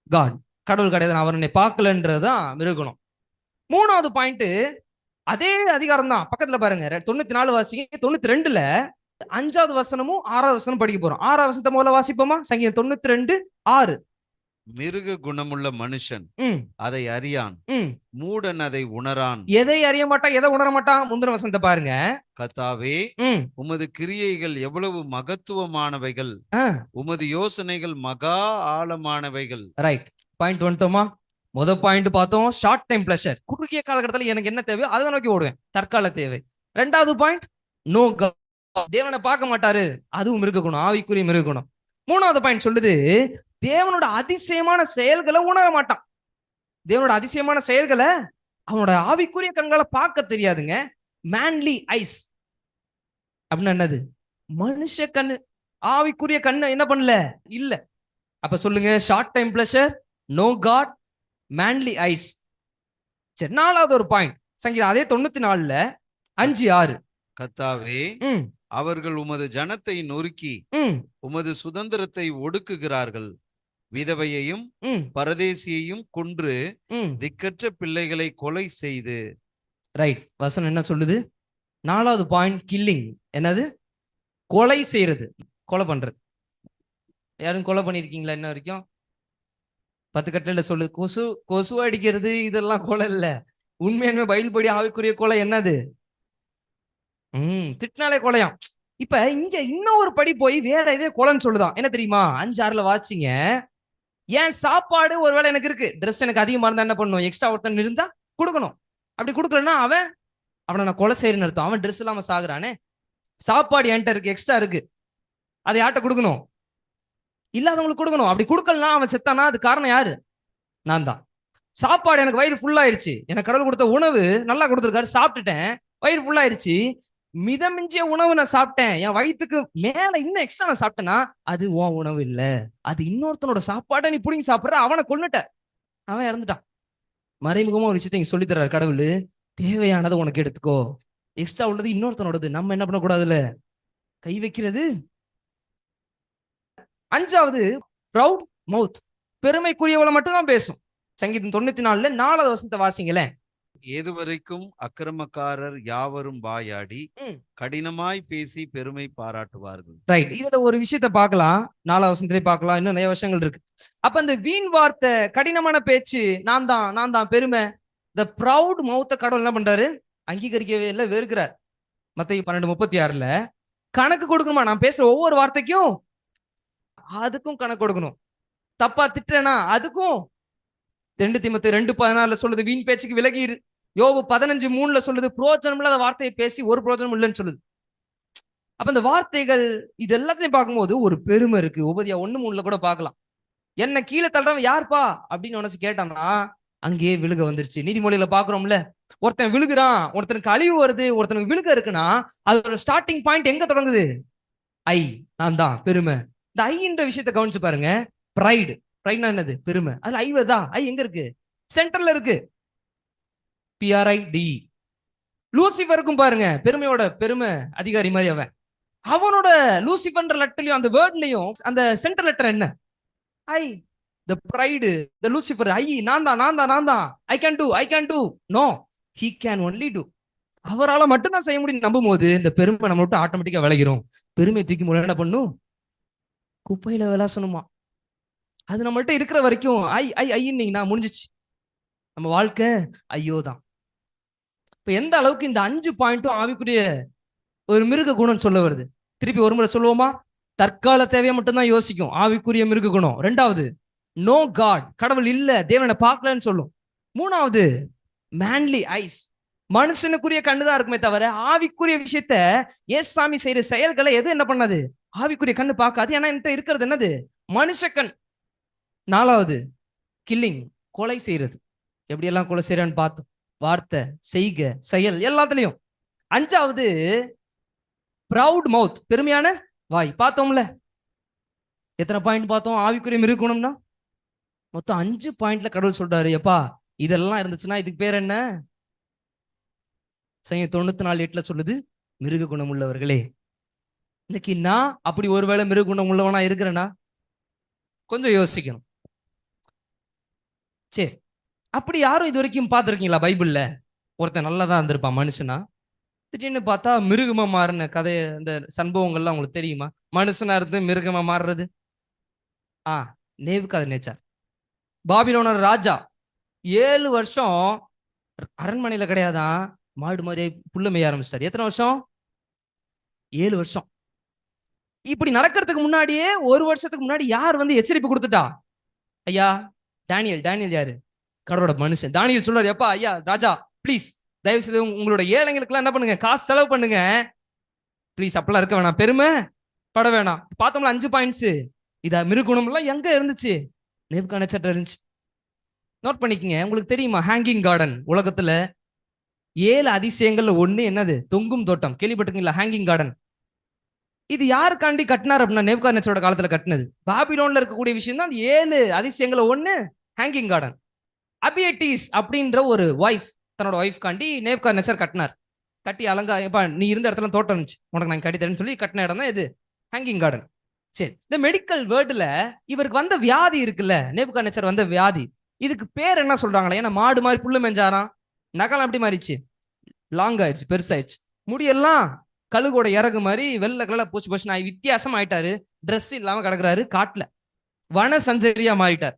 காட். கடவுள் கிடையாது, அவர் என்னை பார்க்கலன்றதுதான் மிருக குணம். மூணாவது பாயிண்ட், அதே அதிகாரம் தான், பக்கத்துல பாருங்க. 94 வாசிங்க. 92ல 5வது வசனமும் 6வது வசனம் படிக்க போறோம். 6வது வசனத்தை முதல்ல வாசிப்போமா? சங்கீதம் 92:6.
மிருக குணமுள்ள மனுஷன் அதை அறியான், மூடன் அதை உணரான்.
எதை அறிய மாட்டான், எதை உணர மாட்டான்? முந்தின வசனத்தை பாருங்க.
கர்த்தாவே, உமது கிரியைகள் எவ்வளவு மகத்துவமானவைகள், உமது யோசனைகள் மகா ஆழமானவைகள். Right,
point வந்துட்டோமா? முதல் பாயிண்ட் பார்த்தோம், ஷார்ட் டைம் பிளஷர். குறுகிய காலகட்டத்தில் எனக்கு என்ன தேவையோ அதை நோக்கி ஓடுவேன், தற்கால தேவை. ரெண்டாவது பாயிண்ட், நோ காட், தேவனை பார்க்க மாட்டாரு, அதுவும் மிருக குணம், ஆவிக்குரிய மிருக குணம். மூணாவது பாயிண்ட் சொல்லுது, தேவனோட அதிசயமான செயல்களை உணர மாட்டான். தேவனோட அதிசயமான செயல்களை அவனோட ஆவிக்குரிய கண்களை பார்க்க தெரியாதுங்க. மேன்லி ஐஸ் அப்படின்னா என்னது? மனுஷ கண்ணு. ஆவிக்குரிய கண்ணு என்ன பண்ணல, இல்ல. அப்ப சொல்லுங்க, short time pleasure, no God, manly eyes. சரி, நாலாவது ஒரு பாயிண்ட், சங்கீதம் அதே 94:5-6.
கர்த்தாவே, அவர்கள் உமது ஜனத்தை நொறுக்கி உமது சுதந்திரத்தை ஒடுக்குகிறார்கள், விதவையையும் பரதேசியையும் கொன்று திக்கற்ற பிள்ளைகளை கொலை செய்து.
ரைட், வசனம் என்ன சொல்லுது? நாலாவது பாயிண்ட், கில்லிங். என்னது? கொலை செய்யறது, கொலை பண்றது. யாரும் கொலை பண்ணிருக்கீங்களா இன்ன வரைக்கும்? 10 கட்டளையில சொல்லு, கொசு அடிக்கிறது இதெல்லாம் கொலை இல்ல. உண்மையாலுமே பைபிள் படி ஆவிக்குரிய கொலை என்னது? திட்டினாலே கொலையாம். இப்ப இங்க இன்னொரு படி போய் வேற இதே கொலைன்னு சொல்லுதான். என்ன தெரியுமா? 5:6 வாசிங்க. ஏன் சாப்பாடு ஒருவேளை எனக்கு இருக்கு, ட்ரெஸ் எனக்கு அதிகமா இருந்தா என்ன பண்ணும்? எக்ஸ்ட்ரா ஒருத்தன் இருந்தா கொடுக்கணும். அப்படி கொடுக்கலன்னா அவனை நான் கொலை செய்யறேன்னு அர்த்தம். அவன் ட்ரெஸ் இல்லாம சாகுறானே. சாப்பாடு என்கிட்ட இருக்கு, எக்ஸ்ட்ரா இருக்கு, அதை யார்கிட்ட கொடுக்கணும்? இல்லாதவங்களுக்கு கொடுக்கணும். அப்படி கொடுக்கலாம் அவன் செத்தானா அது காரணம் யாரு? நான் தான். சாப்பாடு எனக்கு வயிறு ஃபுல்லாயிருச்சு, எனக்கு கடவுள் கொடுத்த உணவு நல்லா கொடுத்துருக்காரு, சாப்பிட்டுட்டேன், வயிறு ஃபுல்லாயிருச்சு. மிதமிஞ்சிய உணவு நான் சாப்பிட்டேன், என் வயிற்றுக்கு மேல இன்னும் எக்ஸ்ட்ரா நான் சாப்பிட்டேன்னா அது உன் உணவு இல்ல, அது இன்னொருத்தனோட சாப்பாடை நீ புடிங்கி சாப்பிடுற, அவனை கொன்னுட்ட, அவன் இறந்துட்டான். மறைமுகமா ஒரு விஷயத்தை சொல்லி தர்றாரு கடவுள். தேவையானதை உனக்கு எடுத்துக்கோ, எக்ஸ்ட்ரா உள்ளது இன்னொருத்தனோடது, நம்ம என்ன பண்ணக்கூடாதுல கை வைக்கிறது. 5வது ப்ரௌட் மவுத், பெருமைக்குரியவளை மட்டும்தான் பேசும். சங்கீதம் 94 4வது வசனத்தை வாசிங்களேன்.
ஏதுவரைக்கும் அக்கிரமக்காரர் யாவரும் வாயாடி கடினமாய் பேசி பெருமை பாராட்டுவார்கள்.
ரைட், இதுல ஒரு விஷயத்த பார்க்கலாம், 4வது வசனத்திலே பார்க்கலாம், இன்னும் நிறைய விஷயங்கள் இருக்கு. அப்ப அந்த வீண் வார்த்தை, கடினமான பேச்சு, நான் தான் பெருமை, இந்த ப்ரௌட் மவுத்த கடவுள் என்ன பண்றாரு? அங்கீகரிக்கவே இல்லை, வெறுக்கிறார். மத்தேயு 12:36 கணக்கு கொடுக்கணுமா? நான் பேசுற ஒவ்வொரு வார்த்தைக்கும் அதுக்கும் கணக்கு கொடுக்கணும். தப்பா திட்டுறேனா அதுக்கும். 2 தீமோத்தேயு 2:14 சொல்லுது வீண் பேச்சுக்கு விலகிரு. யோபு 15:3 சொல்லுது புரோஜனம் இல்லாத வார்த்தையை பேசி ஒரு புரோஜனம் இல்லைன்னு சொல்லுது. அப்ப இந்த வார்த்தைகள் இது எல்லாத்தையும் பார்க்கும்போது ஒரு பெருமை இருக்கு. உபதியா 1:3 கூட பார்க்கலாம். என்ன கீழே தள்ளுறவன் யாருப்பா அப்படின்னு நினைச்சு கேட்டான்னா அங்கேயே விழுக வந்துருச்சு. நீதிமொழியில பாக்குறோம்ல, ஒருத்தன் விழுகிறான், ஒருத்தனுக்கு அழிவு வருது, ஒருத்தனுக்கு விழுக இருக்குன்னா அதோட ஸ்டார்டிங் பாயிண்ட் எங்க தொடங்குது? நான் தான் பெருமை. இந்த ஐன்ற விஷயத்தை கவனிச்சு பாருங்க. பிரைடு என்னது? பெருமை. அதுல ஐவதான். எங்க இருக்கு? சென்டர்ல இருக்கு. PRID. லூசிஃபருக்கும் பாருங்க, பெருமையோட பெருமை அதிகாரி மாதிரி அவனோட லூசிஃபர்ன்ற லெட்டர்லயும் அந்த வேர்ட்லயும் அந்த சென்டர் லெட்டர் என்ன? the pride, the Lucifer, நான் தான், I can do, no, he can only do. அவரால மட்டும்தான் செய்ய முடியும் நம்பும் போது இந்த பெருமை நம்ம விட்டு ஆட்டோமேட்டிக்கா விலகிறோம். பெருமை தூக்கி முறை என்ன பண்ணும்? குப்பையில விளாசணுமா. அது நம்மள்ட்ட இருக்கிற வரைக்கும் ஐன்னு முடிஞ்சிச்சு, நம்ம வாழ்க்கை ஐயோதான். இப்ப எந்த அளவுக்கு இந்த 5 பாயிண்ட்டும் ஆவிக்குரிய ஒரு மிருக குணம் சொல்ல வருது. திருப்பி ஒரு முறை சொல்லுவோமா? தற்கால தேவையை மட்டும்தான் யோசிக்கும், ஆவிக்குரிய மிருக குணம். 2வது நோ காட், கடவுள் இல்ல, தேவனை பார்க்கலன்னு சொல்லும். 3வது மேன்லி ஐஸ், மனுஷனுக்குரிய கண்ணுதான் இருக்குமே தவிர ஆவிக்குரிய விஷயத்த ஏசாமி செய்யற செயல்களை எது என்ன பண்ணாது? ஆவிக்குரிய கண்ணு பார்க்காது. ஏன்னா என்கிட்ட இருக்கிறது என்னது? மனுஷ கண். 4வது கில்லிங், கொலை செய்யறது. எப்படியெல்லாம் கொலை செய்யறான்னு பார்த்தோம், வார்த்தை, செய்க, செயல் எல்லாத்துலயும். 5வது ப்ரௌட் மவுத், பெருமையான வாய். பார்த்தோம்ல எத்தனை பாயிண்ட் பார்த்தோம் ஆவிக்குரிய மிருகணும்னா? மொத்தம் 5 பாயிண்ட்ல கடவுள் சொல்றாரு, எப்பா இதெல்லாம் இருந்துச்சுன்னா இதுக்கு பேர் என்ன? சங்கீதம் 94:8 சொல்லுது மிருக குணம் உள்ளவர்களே. இன்னைக்கு நான் அப்படி ஒருவேளை மிருக குணம் உள்ளவனா இருக்கிறேன்னா கொஞ்சம் யோசிக்கணும். சரி, அப்படி யாரும் இது வரைக்கும் பார்த்துருக்கீங்களா பைபிள்ல? ஒருத்தன் நல்லதான் இருந்திருப்பான் மனுஷனா, திடீர்னு பார்த்தா மிருகமா மாறின கதை, இந்த சம்பவங்கள்லாம் உங்களுக்கு தெரியுமா? மனுஷனா இருந்து மிருகமா மாறுறது. நேபுகாத்நேச்சார், பாபிலோனோட ராஜா, 7 வருஷம் அரண்மனையில கிடையாதான், மாடு மாதிரியே புல்ல மேய ஆரம்பிச்சிட்டாரு. எத்தனை வருஷம்? 7 வருஷம். இப்படி நடக்கிறதுக்கு முன்னாடியே 1 வருஷத்துக்கு முன்னாடி யார் வந்து எச்சரிப்பு கொடுத்துட்டா? ஐயா டேனியல் யாரு? கடவுளோட மனுஷன். தானியேல் சொல்றாரு, எப்பா ஐயா ராஜா ப்ளீஸ் தயவு செய்து உங்களோட ஏழைங்களுக்கெல்லாம் என்ன பண்ணுங்க, காசு செலவு பண்ணுங்க ப்ளீஸ், அப்பெல்லாம் இருக்க வேணாம், பெருமை பட வேணாம். பார்த்தோம்ல 5 பாயிண்ட்ஸ். இத மிருகுணம் எல்லாம் எங்க இருந்துச்சு? நேபுகாத்நேச்சார்ட்ட இருந்துச்சு. நோட் பண்ணிக்கங்க. உங்களுக்கு தெரியுமா ஹேங்கிங் கார்டன் உலகத்துல 7 அதிசயங்கள்ல 1 என்னது? தொங்கும் தோட்டம். கேள்விப்பட்டிருக்கீங்களா? Hanging garden. இது யாருக்காண்டி கட்டினார் அப்படின்னா நேபுகாத்நேச்சாரோட காலத்துல கட்டினது. பாபிலோன்ல இருக்கக்கூடிய விஷயம் தான் 7 அதிசயங்கள்ல 1 ஹேங்கிங் கார்டன். அபியட்டிஸ் அப்படின்ற ஒரு வைஃப், தன்னோட ஒய்ஃப் காண்டி நேபுகாத்நேச்சார் கட்டினார். கட்டி அலங்கா, நீ இருந்த இடத்துல தோட்டம் இருந்துச்சு, உனக்கு நான் கட்டி தரேன்னு சொல்லி கட்டின இடம் தான் இது ஹேங்கிங் கார்டன். சரி, இந்த மெடிக்கல் வேர்டுல இவருக்கு வந்த வியாதி இருக்குல்ல, நேபுகாத்நேச்சார் வந்த வியாதி, இதுக்கு பேர் என்ன சொல்றாங்களே? ஏன்னா மாடு மாதிரி புல்லு மெஞ்சாராம், நகலாம் எப்படி மாறிச்சு? லாங் ஆயிடுச்சு, பெருசாயிடுச்சு, முடியெல்லாம் கழுகோட இறகு மாதிரி வெள்ளை கலர் பூச்சி போச்சு நான் வித்தியாசம் ஆயிட்டாரு. ட்ரெஸ் இல்லாம கிடக்குறாரு காட்டுல. வன சஞ்சரியா மாறிட்டார்.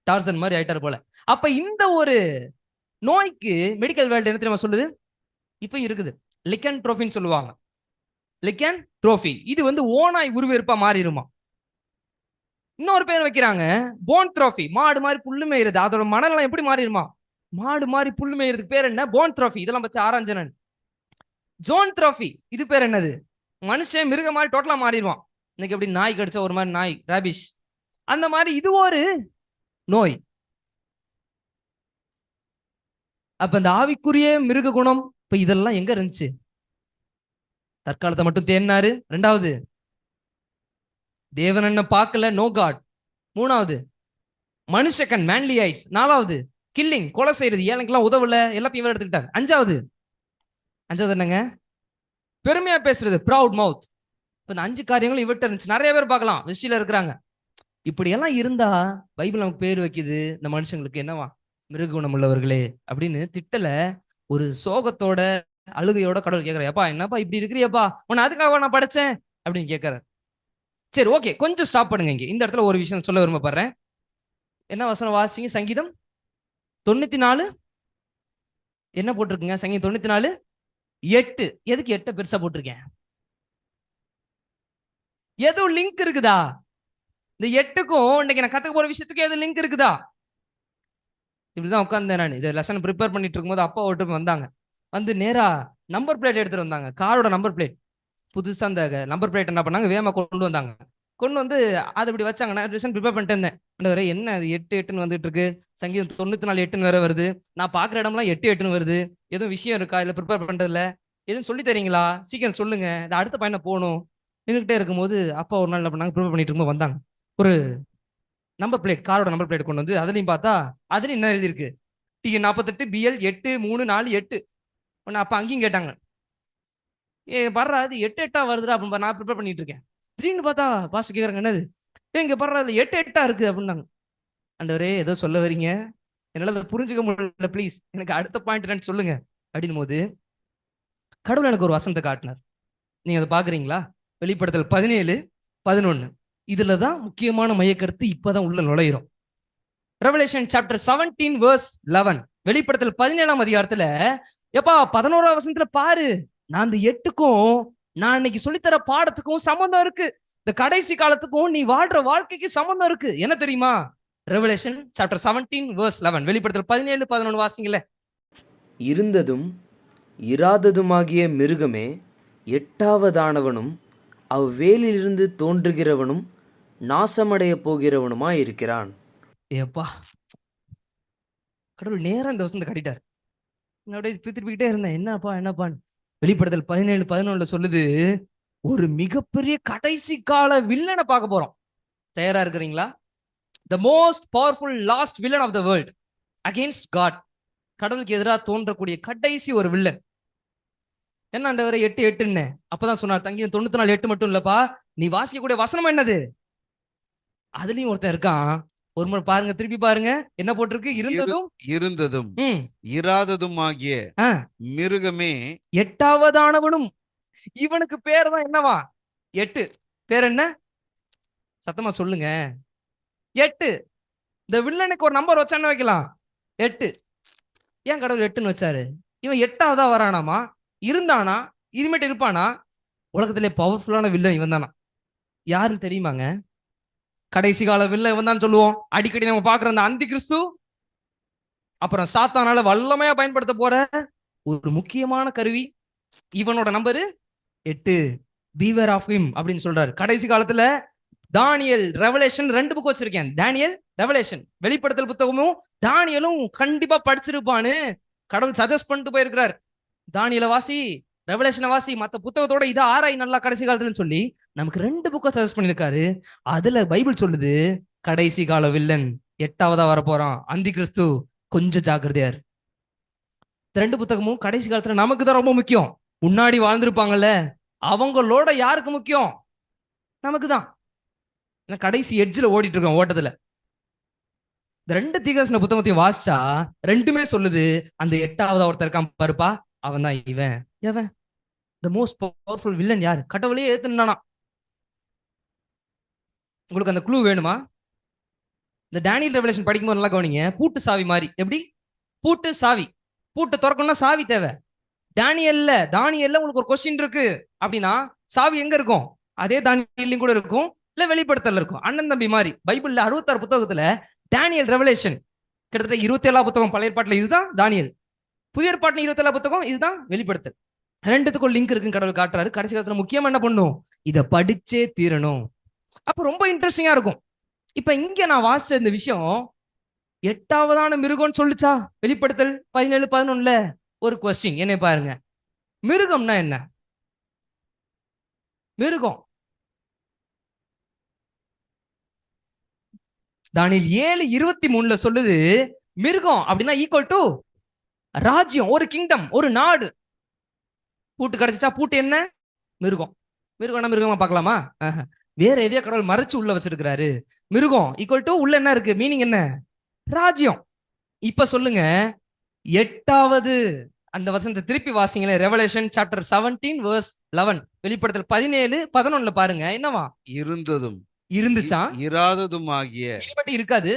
டார்சன் மாதிரி ஆயிட்டார் போல. அப்ப இந்த ஒரு நோய்க்கு மெடிக்கல் வேர்ல்டு என்ன தெரியுமா சொல்லுது? இப்ப இருக்குது லிக்கன் ட்ரோஃபின்னு சொல்லுவாங்க. லிக்கன் ட்ரோஃபி இது வந்து ஓனாய் உருவெருப்பா மாறிடுமா. இன்னொரு பேர் வைக்கிறாங்க போன் த்ரோஃபி. மாடு மாதிரி புல்லு மேயுறது. அதோட மனநலம் எப்படி மாறிடுமா? மாடு மாதிரி புல்லு மேயுறதுக்கு பேர் என்ன? போன் த்ரோஃபி. இதெல்லாம் பத்தி ஆராய்ஞ்சனன். ஜோன் த்ரோஃபி இது பேர் என்னது? மனுஷன் மிருக மாதிரி டோட்டலா மாறிடுவான். இன்னைக்கு எப்படி நாய் கடிச்ச ஒரு மாதிரி நாய் ராபிஷ், அந்த மாதிரி இது ஒரு நோய். அப்ப இந்த ஆவிக்குரிய மிருக குணம் இப்ப இதெல்லாம் எங்க இருந்துச்சு? தற்காலத்தை மட்டும் தேடினாரு. ரெண்டாவது, தேவன் என்ன பார்க்கல, நோ காட். மூணாவது, மனுஷக்கன் மேன்லி ஐஸ். நாலாவது, கில்லிங், கொலை செய்யறது, ஏழைக்கெல்லாம் உதவல, எல்லாத்தையும் இவர் எடுத்துக்கிட்டாங்க. அஞ்சாவது என்னங்க? பெருமையா பேசுறது, ப்ரவுட் மவுத். இப்ப இந்த 5 காரியங்களும் இவர்கிட்ட இருந்துச்சு. நிறைய பேர் பார்க்கலாம் வெஸ்டில இருக்கிறாங்க. இப்படி எல்லாம் இருந்தா பைபிள் நமக்கு பேர் வைக்குது, இந்த மனுஷங்களுக்கு என்னவா? மிருக குணம் உள்ளவர்களே அப்படின்னு திட்டல. ஒரு சோகத்தோட அழுகையோட கடவுள் கேட்கிறார், எப்பா என்னப்பா இப்படி இருக்கிறியப்பா, உன்னை அதுக்காக நான் படைச்சேன் அப்படின்னு கேட்கிறார். சரி, ஓகே, கொஞ்சம் ஸ்டாப் பண்ணுங்க. இங்க இந்த இடத்துல ஒரு விஷயம் சொல்ல விரும்பப்படுறேன். என்ன வசனம் வாசிங்க? சங்கீதம் 94 என்ன போட்டிருக்குங்க? சங்கீதம் 94 8. எதுக்கு 8 பெருசா போட்டிருக்கேன்? எதுவும் லிங்க் இருக்குதா? இந்த 8க்கும் இன்னைக்கு நான் கத்துக்க போற விஷயத்துக்கு எது லிங்க் இருக்குதா? இப்படிதான் உட்கார்ந்தேன் நான். இதை லெசன் ப்ரிப்பேர் பண்ணிட்டு இருக்கும்போது அப்பா ஓட்டு வந்தாங்க. வந்து நேரா நம்பர் பிளேட் எடுத்துட்டு வந்தாங்க. காரோட நம்பர் பிளேட். புதுசா அந்த நம்பர் பிளேட் என்ன பண்ணாங்க, வேகமா கொண்டு வந்தாங்க. கொண்டு வந்து அதை இப்படி வச்சாங்க. நான் லெசன் ப்ரிப்பேர் பண்ணிட்டு இருந்தேன். என்ன அது 8 8ன்னு வந்துட்டு இருக்கு, சங்கீதம் 94 8ன்னு வேற வருது, நான் பாக்குற இடம்லாம் 8 8ன்னு வருது, எதுவும் விஷயம் இருக்கா இல்ல ப்ரிப்பேர் பண்றதுல? எதுவும் சொல்லி தரீங்களா? சீக்கிரம் சொல்லுங்க, இந்த அடுத்த பையனை போகணும். நின்றுகிட்டே இருக்கும்போது அப்பா ஒரு நாள் என்ன பண்ணாங்க, ப்ரிப்பேர் பண்ணிட்டு இருக்கும்போது வந்தாங்க. ஒரு நம்பர் பிளேட், காரோட நம்பர் பிளேட் கொண்டு வந்து அதுலயும் பார்த்தா அதுலயும் என்ன எழுதிருக்கு? TN 48 BL 8348. அப்ப அங்கேயும் கேட்டாங்க, பர்றா அது 8 8 வருதுடா அப்படின்னு. நான் ப்ரிப்பேர் பண்ணிட்டு இருக்கேன். திடீர்னு பார்த்தா பாஸ்டர் கேக்குறாங்க, என்னது இங்க பர்றா 8 8 இருக்கு அப்படின்னாங்க. ஆண்டவரே ஏதோ சொல்ல வரீங்க, என்னால அதை புரிஞ்சுக்க முடியல, ப்ளீஸ் எனக்கு அடுத்த பாயிண்ட் என்னன்னு சொல்லுங்க அப்படின் போது கடவுள் எனக்கு ஒரு வசனத்தை காட்டினார். நீங்க அதை பாக்குறீங்களா? வெளிப்படுத்தல் 17 11. இதுலதான் முக்கியமான மையக்கருத்து இப்பதான் உள்ள நுழையிறோம். Revelation chapter 17 verse 11. வெளிப்படுத்தல் 17ஆம் அதிகாரத்துல எப்பா 11ஆம் வசனத்துல பாரு, நான் அந்த 8க்கும் நான் இன்னைக்கு சொல்லித்தர பாடத்துக்கும் சம்பந்தம் இருக்கு. இந்த கடைசி காலத்துக்கும் நீ வாழ்ற வாழ்க்கைக்கு சம்பந்தம் இருக்கு. என்ன தெரியுமா? Revelation chapter 17 verse 11. வெளிப்படுத்தல் 17 11 வாசிங்களே.
இருந்ததும் இராததுமாகிய மிருகமே 8ஆவதானவனும் அவ்வேலிலிருந்து தோன்றுகிறவனும் நாசமடைய போகிறவனுமாய் இருக்கிறான்.
ஏப்பா, கடவுள் நேரம் இந்த வசனத்தை கட்டிட்டார். அப்படியே திருப்பிக்கிட்டே இருந்தேன், என்னப்பான்னு. வெளிப்படுத்தல் 17 11 சொல்லுது, ஒரு மிகப்பெரிய கடைசி கால வில்லனை பார்க்க போறோம். தயாரா இருக்கிறீங்களா? The most powerful last villain of the world against God. கடவுளுக்கு எதிராக தோன்றக்கூடிய கடைசி ஒரு வில்லன். என்ன ஆண்டவரே 8 8ன்னு? அப்பதான் சொன்னார், சங்கீதம் 94 8 மட்டும் இல்லப்பா, நீ வாசிக்கக்கூடிய வசனம் என்னது? அதுலயும் ஒருத்தன் இருக்கான். ஒரு முறை பாருங்க, திருப்பி பாருங்க, என்ன போட்டிருக்கு? இருந்ததும்
இராததும் ஆகிய மிருகமே
8ஆவதானவனும். இவனுக்கு பேர் தான் என்னவா? 8. பேர் என்ன? சத்தமா சொல்லுங்க. 8. இந்த வில்லனுக்கு ஒரு நம்பர் வச்சான்னு வைக்கலாம், 8. ஏன் கடவுள் 8ன்னு வச்சாரு? இவன் 8ஆவதா வரானாமா? இருந்தானா? இனிமேட்டு இருப்பானா? உலகத்திலே பவர்ஃபுல்லான வில்லன் இவன் தானா? யாருன்னு தெரியுமாங்க? கடைசி கால வில்லன் இவன் தான் சொல்லுவோம். அடிக்கடி நம்ம பாக்குற அந்த அந்தி கிறிஸ்து, அப்புறம் சாத்தானால வல்லமையா பயன்படுத்த போற ஒரு முக்கியமான கருவி. இவனோட நம்பரு 8. பீவர் ஆஃப் ஹிம் அப்படின்னு சொல்றாரு. கடைசி காலத்துல தானியல் ரெவலேஷன் 2 புக் வச்சிருக்கேன். தானியல் ரெவலேஷன், வெளிப்படுத்தல் புத்தகமும் தானியலும் கண்டிப்பா படிச்சிருப்பான்னு கடவுள் சஜஸ்ட் பண்ணிட்டு போயிருக்கிறார். தானியல வாசி, ரெவலேஷனை வாசி, மத்த புத்தகத்தோட இதை ஆராய் நல்லா கடைசி காலத்துலன்னு சொல்லி நமக்கு 2 புக்கை சஜஸ்ட் பண்ணிருக்காரு. அதுல பைபிள் சொல்லுது, கடைசி கால வில்லன் 8ஆவதா வர போறான், அந்தி கிறிஸ்து. கொஞ்சம் ஜாக்கிரதையார். 2 புத்தகமும் கடைசி காலத்துல நமக்கு தான் ரொம்ப முக்கியம். முன்னாடி வாழ்ந்திருப்பாங்கல்ல, அவங்களோட யாருக்கு முக்கியம்? நமக்கு தான். கடைசி எட்ஜில் ஓடிட்டு இருக்கோம் ஓட்டத்துல. இந்த 2 தீர்க்கதரிசன புத்தகத்தையும் வாசிச்சா 2மே சொல்லுது, அந்த 8ஆவதா ஒருத்தர் இருக்கான் பாருப்பா, அவன் தான் இவன். எவன்? த மோஸ்ட் பவர்ஃபுல் வில்லன் யாரு? கடவுளையே ஏத்துனானா. உங்களுக்கு அந்த க்ளூ வேணுமா? இந்த டேனியல் ரெவலேஷன் படிக்கும்போது நல்லா கவனிங்க. பூட்டு சாவி மாதிரி. எப்படி? பூட்டு சாவி. பூட்டு திறக்கணும்னா சாவி தேவை. தானியல்ல உங்களுக்கு ஒரு கொஸ்டின் இருக்கு அப்படின்னா சாவி எங்க இருக்கும்? அதே தானியல்லையும் கூட இருக்கும், இல்ல வெளிப்படுத்தல இருக்கும். அண்ணன் தம்பி மாதிரி. பைபிள்ல 66 புத்தகத்துல டேனியல் ரெவலேஷன் கிட்டத்தட்ட 27 புத்தகம். பழைய ஏற்பாட்டுல இதுதான் தானியல், புதிய ஏற்பாட்டுல 27 புத்தகம் இதுதான் வெளிப்படுத்தல். ரெண்டுத்துக்கும் லிங்க் இருக்குன்னு கடவுள் காட்டுறாரு. கடைசி காலத்துல முக்கியமா என்ன பண்ணும்? இதை படிச்சே தீரணும். அப்ப ரொம்ப இன்ட்ரெஸ்டிங்கா இருக்கும். இப்ப இங்க நான் வாசிச்ச இந்த விஷயம் 8வதான மிருகம்னு சொல்லுச்சா வெளிப்படுத்தல் 17-11. ஒரு கொஸ்டின் என்ன பாருங்க, மிருகம்னா என்ன? மிருகம் தானியேல் 7:23 சொல்லுது, மிருகம் அப்படின்னா ஈக்குவல் டு ராஜ்யம், ஒரு கிங்டம், ஒரு நாடு. பூட்டு கிடைச்சிச்சா? பூட்டு என்ன? மிருகம். மிருகமா பார்க்கலாமா? வேற எதையோ கடவுள் மறைச்சு உள்ள வச்சிருக்கிறாரு. மிருகம் ஈக்குவல் டு உள்ள என்ன இருக்கு? மீனிங் என்ன? ராஜ்யம். இப்ப சொல்லுங்க, 8வது அந்த வசனத்தை திருப்பி வாசிங்களேன். Revelation chapter 17 verse 11. வெளிப்படுத்தல் 17-11 பாருங்க. என்னவா?
இருந்ததும்
இருந்துச்சா?
இராததுமாகிய
இனிமேட்டு இருக்காது.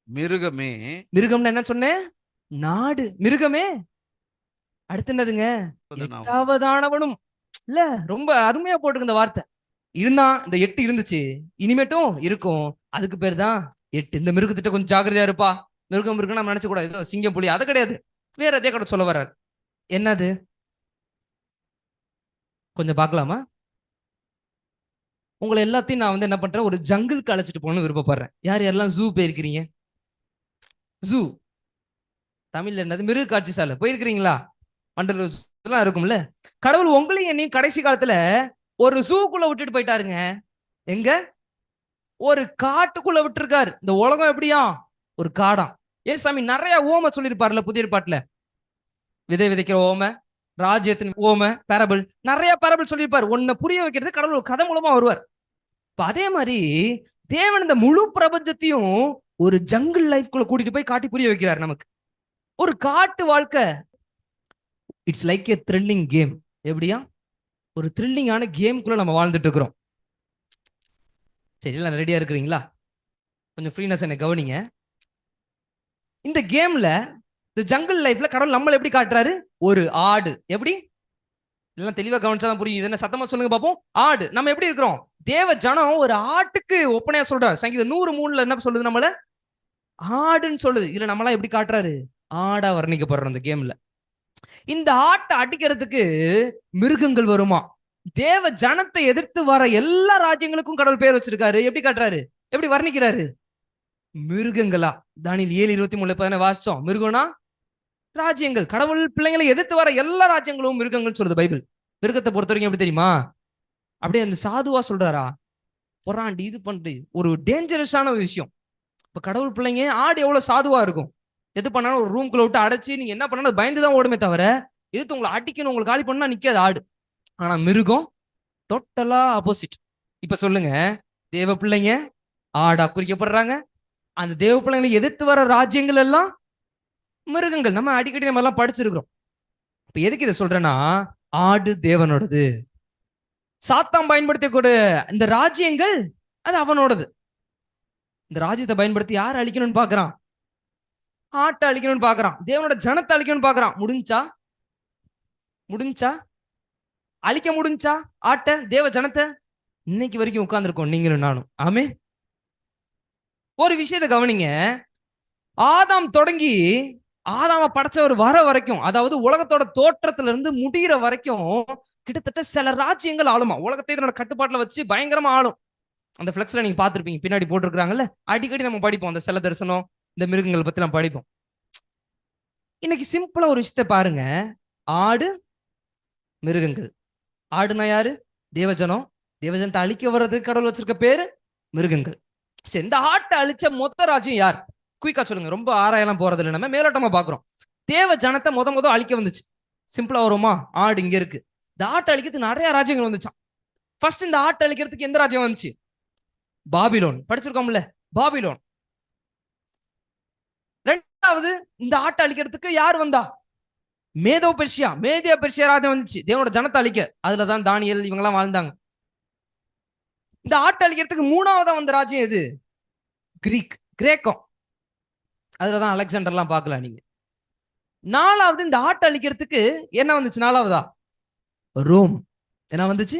மிருகமே.
மிருகம்னு என்ன சொன்னேன்? நாடு. மிருகமே. அடுத்து என்னதுங்க? 8வதானவனும். இல்ல, ரொம்ப அருமையா போட்டுருக்கு இந்த வார்த்தை. இருந்தான், இந்த 8 இருந்துச்சு, இனிமேட்டும் இருக்கும். அதுக்கு பேர் தான் 8. இந்த மிருகத்திட்ட கொஞ்சம் ஜாக்கிரதையா இருப்பா. மிருகம் நம்ம நினைச்ச கூடாது ஏதோ சிங்கம் புலி, அது கிடையாது. வேற எதையோ கூட சொல்ல வர்றாரு. என்னது? கொஞ்சம் பார்க்கலாமா? உங்களை எல்லாத்தையும் நான் என்ன பண்றேன், ஒரு ஜங்கிள்க்கு அழைச்சிட்டு போகணும்னு விருப்பப்படுறேன். யார் யாரெல்லாம் ஜூ போயிருக்கிறீங்க? ஜூ தமிழ்ல என்னது? மிருக காட்சி சாலை போயிருக்கிறீங்களா? எல்லாம் இருக்கும்ல. கடவுள் உங்களையும் என்னையும் கடைசி காலத்துல ஒரு ஜூக்குள்ள விட்டுட்டு போயிட்டாருங்க. எங்க? ஒரு காட்டுக்குள்ள விட்டுருக்காரு. இந்த உலகம் எப்படியா? ஒரு காடாம். ஏசாமி நிறைய ஓமை சொல்லியிருப்பாருல புதிய ஏற்பாட்டுல. விதை விதைக்கிற ஓமை, ராஜ்யத்தின் ஓமை, பேரபிள், நிறைய பேரபிள் சொல்லியிருப்பாரு. ஒன்ன புரிய வைக்கிறது கடவுள் கதை மூலமா வருவார். இப்ப அதே மாதிரி தேவன் இந்த முழு பிரபஞ்சத்தையும் ஒரு ஜங்கிள் லைஃப்குள்ள கூட்டிட்டு போய் காட்டி புரிய வைக்கிறார் நமக்கு. ஒரு காட்டு வாழ்க்கை. It's like A thrilling game. எப்படியா? ஒரு த்ரில்லிங்கான கேம்குள்ள நம்ம வாழ்ந்துட்டு இருக்கிறோம். சரி, எல்லாம் ரெடியா இருக்கிறீங்களா? கொஞ்சம் ஃப்ரீனஸ் என்ன கவனிங்க. இந்த கேம்ல இந்த ஜங்கிள் லைஃப்ல கடவுள் நம்மள எப்படி காட்டுறாரு? ஒரு ஆடு. எப்படி? எல்லாம் தெளிவா கவனிச்சாதான் புரியும். என்ன சத்தமா சொல்லுங்க பாப்போம். ஆடு. நம்ம எப்படி இருக்கிறோம்? தேவ ஜனம் ஒரு ஆட்டுக்கு ஒப்பனையா சொல்றாரு. சங்கீதம் 103 என்ன சொல்லுது? நம்மள ஆடுன்னு சொல்லுது. இதுல நம்மளாம் எப்படி காட்டுறாரு? ஆடா வர்ணிக்கப்படுறோம் இந்த கேம்ல. இந்த ஆட்டை அடிக்கிறதுக்கு மிருகங்கள் வருமா? தேவ ஜனத்தை எதிர்த்து வர எல்லா ராஜ்யங்களுக்கும் கடவுள் பேர் வச்சிருக்காரு. எப்படி காட்டுறாரு? எப்படி வர்ணிக்கிறாரு? மிருகங்களா. தானியேல் 7:23 வாசிச்சோம். மிருகம்னா ராஜ்யங்கள். கடவுள் பிள்ளைங்களை எதிர்த்து வர எல்லா ராஜ்யங்களும் மிருகங்கள் சொல்லுது பைபிள். மிருகத்தை பொறுத்த வரைக்கும் எப்படி தெரியுமா? அப்படியே அந்த சாதுவா சொல்றாரா? பொறாண்டி இது பண்றது ஒரு டேஞ்சரஸான ஒரு விஷயம். இப்ப கடவுள் பிள்ளைங்க ஆடு எவ்வளவு சாதுவா இருக்கும். எது பண்ணாலும் ஒரு ரூம்குள்ள விட்டு அடைச்சு நீங்க என்ன பண்ணாலும் பயந்துதான் ஓடுமே தவிர எதிர்த்து உங்களை அடிக்கணும், உங்களுக்கு காலி பண்ணா நிக்காது ஆடு. ஆனா மிருகம் டோட்டலா ஆப்போசிட். இப்ப சொல்லுங்க, தேவ பிள்ளைங்க ஆடா குறிக்கப்படுறாங்க. அந்த தேவ பிள்ளைங்களை எதிர்த்து வர ராஜ்யங்கள் எல்லாம் மிருகங்கள். நம்ம அடிக்கடி நம்ம எல்லாம் படிச்சிருக்கிறோம். இப்ப எதுக்கு இதை சொல்றேன்னா, ஆடு தேவனோடது, சாத்தான் பயன்படுத்தக்கூடிய இந்த ராஜ்யங்கள் அது அவனோடது. இந்த ராஜ்யத்தை பயன்படுத்தி யார் அழிக்கணும்னு பாக்குறான்? ஆட்டை அழிக்கணும்னு பாக்குறான். தேவனோட ஜனத்தை அழிக்கணும்னு பாக்குறான். முடிஞ்சா அழிக்க முடிஞ்சா ஆட்டை, தேவ ஜனத்தை? இன்னைக்கு வரைக்கும் உட்கார்ந்துருக்கோம் நீங்களும் நானும். ஆமே. ஒரு விஷயத்தை கவனிங்க. ஆதாம் தொடங்கி ஆதாம படைச்சவர் வர வரைக்கும், அதாவது உலகத்தோட தோற்றத்துல இருந்து முடிகிற வரைக்கும் கிட்டத்தட்ட சில ராஜ்யங்கள் ஆளுமா. உலகத்தை இதனோட கட்டுப்பாட்டுல வச்சு பயங்கரமா ஆளும். அந்த பிளெக்ஸ்ல நீங்க பாத்திருப்பீங்க, பின்னாடி போட்டிருக்காங்கல்ல. அடிக்கடி நம்ம படிப்போம் அந்த சில தரிசனம், இந்த மிருகங்கள் பத்தி நம்ம படிப்போம். இன்னைக்கு சிம்பிளா ஒரு விஷயத்தை பாருங்க. ஆடு, மிருகங்கள். ஆடுனா யாரு? தேவஜனம். தேவஜனத்தை அழிக்க வர்றதுக்கு கடவுள் வச்சிருக்க பேரு மிருகங்கள். சரி, இந்த ஆட்டை அழிச்ச மொத்த ராஜ்யம் யார்? குயிக்கா சொல்லுங்க. ரொம்ப ஆராயெல்லாம் போறது இல்லை, நம்ம மேலோட்டமா பாக்குறோம். தேவ ஜனத்தை முத அழிக்க வந்துச்சு. சிம்பிளா வருமா? ஆடு இங்க இருக்கு. இந்த ஆட்டை அழிக்கிறதுக்கு நிறைய ராஜ்யங்கள் வந்துச்சான். ஃபர்ஸ்ட் இந்த ஆட்டை அழிக்கிறதுக்கு எந்த ராஜ்யம் வந்துச்சு? பாபிலோன். படிச்சிருக்கோம்ல, பாபிலோன். ரெண்டாவது இந்த ஆட்டை அழிக்கிறதுக்கு யார் வந்தா? மேதோ பெர்ஷியா ராஜ்யம் வந்துச்சு தேவனோட ஜனத்தை அழிக்க. அதுலதான் தானியேல் இவங்கெல்லாம் வாழ்ந்தாங்க. இந்த ஆட்டை அழிக்கிறதுக்கு மூணாவதா வந்த ராஜ்யம் எது? கிரேக்கம். அதுலதான் அலெக்சாண்டர்லாம் பார்க்கலாம் நீங்க. நாலாவது இந்த ஆட்டை அழிக்கிறதுக்கு என்ன வந்துச்சு? நாலாவதா ரோம். என்ன வந்துச்சு?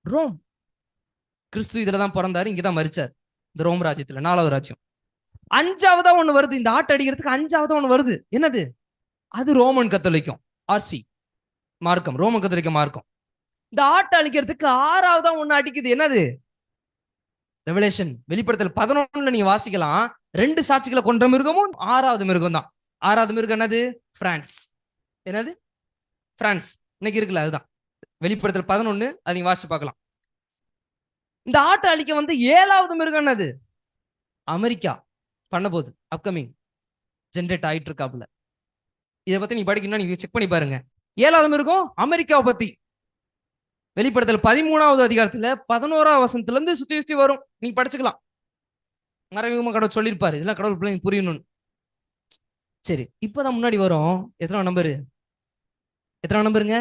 ரோம். கிறிஸ்து இதுலதான் பிறந்தாரு, இங்கதான் மரிச்சார், இந்த ரோம் ராஜ்யத்துல, நாலாவது ராஜ்யம். அஞ்சாவதா ஒண்ணு வருது, இந்த ஆட்டை அடிக்கிறதுக்கு அஞ்சாவதா ஒண்ணு வருது. என்னது அது? ரோமன் கத்தோலிக்கம், ஆர்சி மார்க்கம், ரோமன் கத்தோலிக்க மார்க்கம். இந்த ஆட்டை அழிக்கிறதுக்கு ஆறாவதா ஒண்ணு அடிக்குது. என்னது? ரெவலேஷன், வெளிப்படுத்தல் 11 நீங்க வாசிக்கலாம். 2 சாட்சிகளை கொண்ட மிருகமும் 6வது மிருகம் தான். 6வது மிருகம் என்னது? பிரான்ஸ். என்னது? பிரான்ஸ். இன்னைக்கு இருக்குல்ல, அதுதான் வெளிப்படுத்தல் 11. அதை நீங்க வாசிச்சு பார்க்கலாம். இந்த ஆட்டை அழிக்க வந்து 7வது மிருகம் என்னது? அமெரிக்கா பண்ண போகுது, அப்கமிங் ஜென்ரேட் ஆயிட்டு இருக்காப்புல. இதை பத்தி நீங்க படிக்கணும்னா நீங்க செக் பண்ணி பாருங்க. 7வது மிருகம் அமெரிக்காவை பத்தி. வெளிப்படுத்தல் 13வது அதிகாரத்துல 11ஆம் வசனத்துல இருந்து சுத்தி சுத்தி வரும், நீங்க படிச்சுக்கலாம். மறைமுகமா கடவுள் சொல்லியிருப்பாரு, இதெல்லாம் கடவுள் பிள்ளைங்க புரியணும்னு. சரி, இப்பதான் முன்னாடி வரும். எத்தனை நம்பருங்க?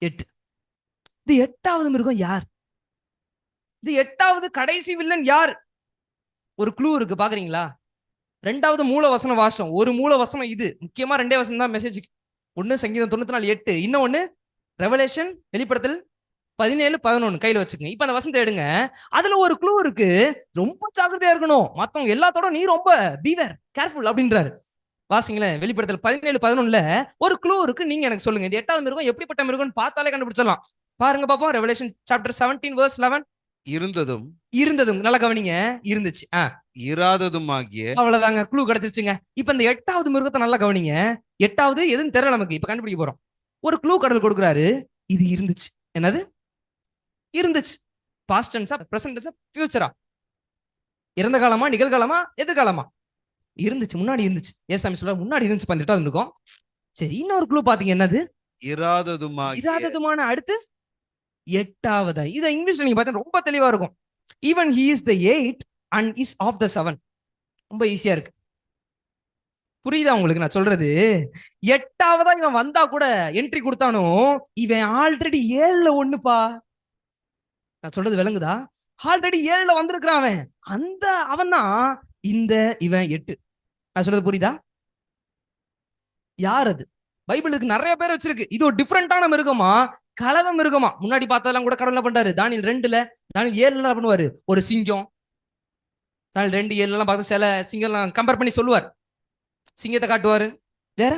8. இது 8வது மிருகம் யார்? இது 8வது கடைசி வில்லன் யார்? ஒரு க்ளூ இருக்கு, பாக்குறீங்களா? 2வது மூல வசனம் வாசம். ஒரு மூல வசனம் இது முக்கியமா 2 வசனம் தான் மெசேஜ். ஒண்ணு சங்கீதம் 94:8, இன்னொன்னு ரெவலேஷன் வெளிப்படுத்தல் 17:11 கையில வச்சுக்கங்க. இப்ப அந்த வசனத்தை எடுங்க. அதுல ஒரு க்ளூ இருக்கு, ரொம்ப ஜாக்கிரதையா இருக்கணும், மத்தவங்க எல்லாத்தோட நீ ரொம்ப பீவர் கேர்ஃபுல் அப்படின்றாரு. வாசிங்களேன், வெளிப்படுத்தல் 17:11 ஒரு க்ளூ இருக்கு. நீங்க எனக்கு சொல்லுங்க, இது 8வது மிருகம் எப்படிப்பட்ட மிருகம் பார்த்தாலே கண்டுபிடிச்சிடலாம். பாருங்க பாப்போம். Revelation chapter 17:11. இருந்ததும் நல்லா கவனிங்க. இருந்துச்சு,
இராததுமாகிய.
அவ்வளவுதாங்க, க்ளூ கிடைச்சிருச்சுங்க. இப்ப இந்த 8வது மிருகத்தை நல்லா கவனிங்க. 8வது எதுன்னு தெரியல நமக்கு, இப்ப கண்டுபிடிக்க போறோம். ஒரு க்ளூ கடவுள் கொடுக்குறாரு, இது இருந்துச்சு. என்னது? இருந்துச்சு. பாஸ்ட் டென்ஸா, பிரசன்ட் டென்ஸா, ஃபியூச்சரா? இறந்த காலமா, நிகழ்காலமா, எதிர்காலமா? இருந்துச்சு, முன்னாடி இருந்துச்சு. ஏசாமி சொல்ற முன்னாடி இருந்துச்சு. 18வது இருக்கும். சரி, இன்னொரு க்ளூ பாத்தீங்க. என்னது? இராததுமான. அடுத்து 8வது. இத இங்கிலீஷ்ல நீங்க பார்த்தா ரொம்ப தெளிவா இருக்கும். Even he is the 8 and is of the 7. ரொம்ப ஈஸியா இருக்கு. புரியுதா உங்களுக்கு நான் சொல்றது? 8வதா இவன் வந்தா கூட என்ட்ரி கொடுத்தானோ, இவன் ஆல்ரெடி 7ல ஒண்ணுப்பா. நான் சொல்றது விளங்குதா? ஆல்ரெடி 7ல வந்திருக்கிறான் அவன். அந்த அவன் தான் இந்த இவன் 8. நான் சொல்றது புரியுதா? யார் அது? பைபிளுக்கு நிறைய பேர் வச்சிருக்கு. இது ஒரு டிஃபரெண்டான மிருகமா, கலவை மிருகமா. முன்னாடி பார்த்ததெல்லாம் கூட கடவுள் பண்றாரு. தானியேல் 2ல, தானியேல் 7ல பண்ணுவாரு. ஒரு சிங்கம். தானியேல் 2:7 பார்த்து சில சிங்கம் கம்பேர் பண்ணி சொல்லுவார். சிங்கத்தை காட்டுவாரு, வேற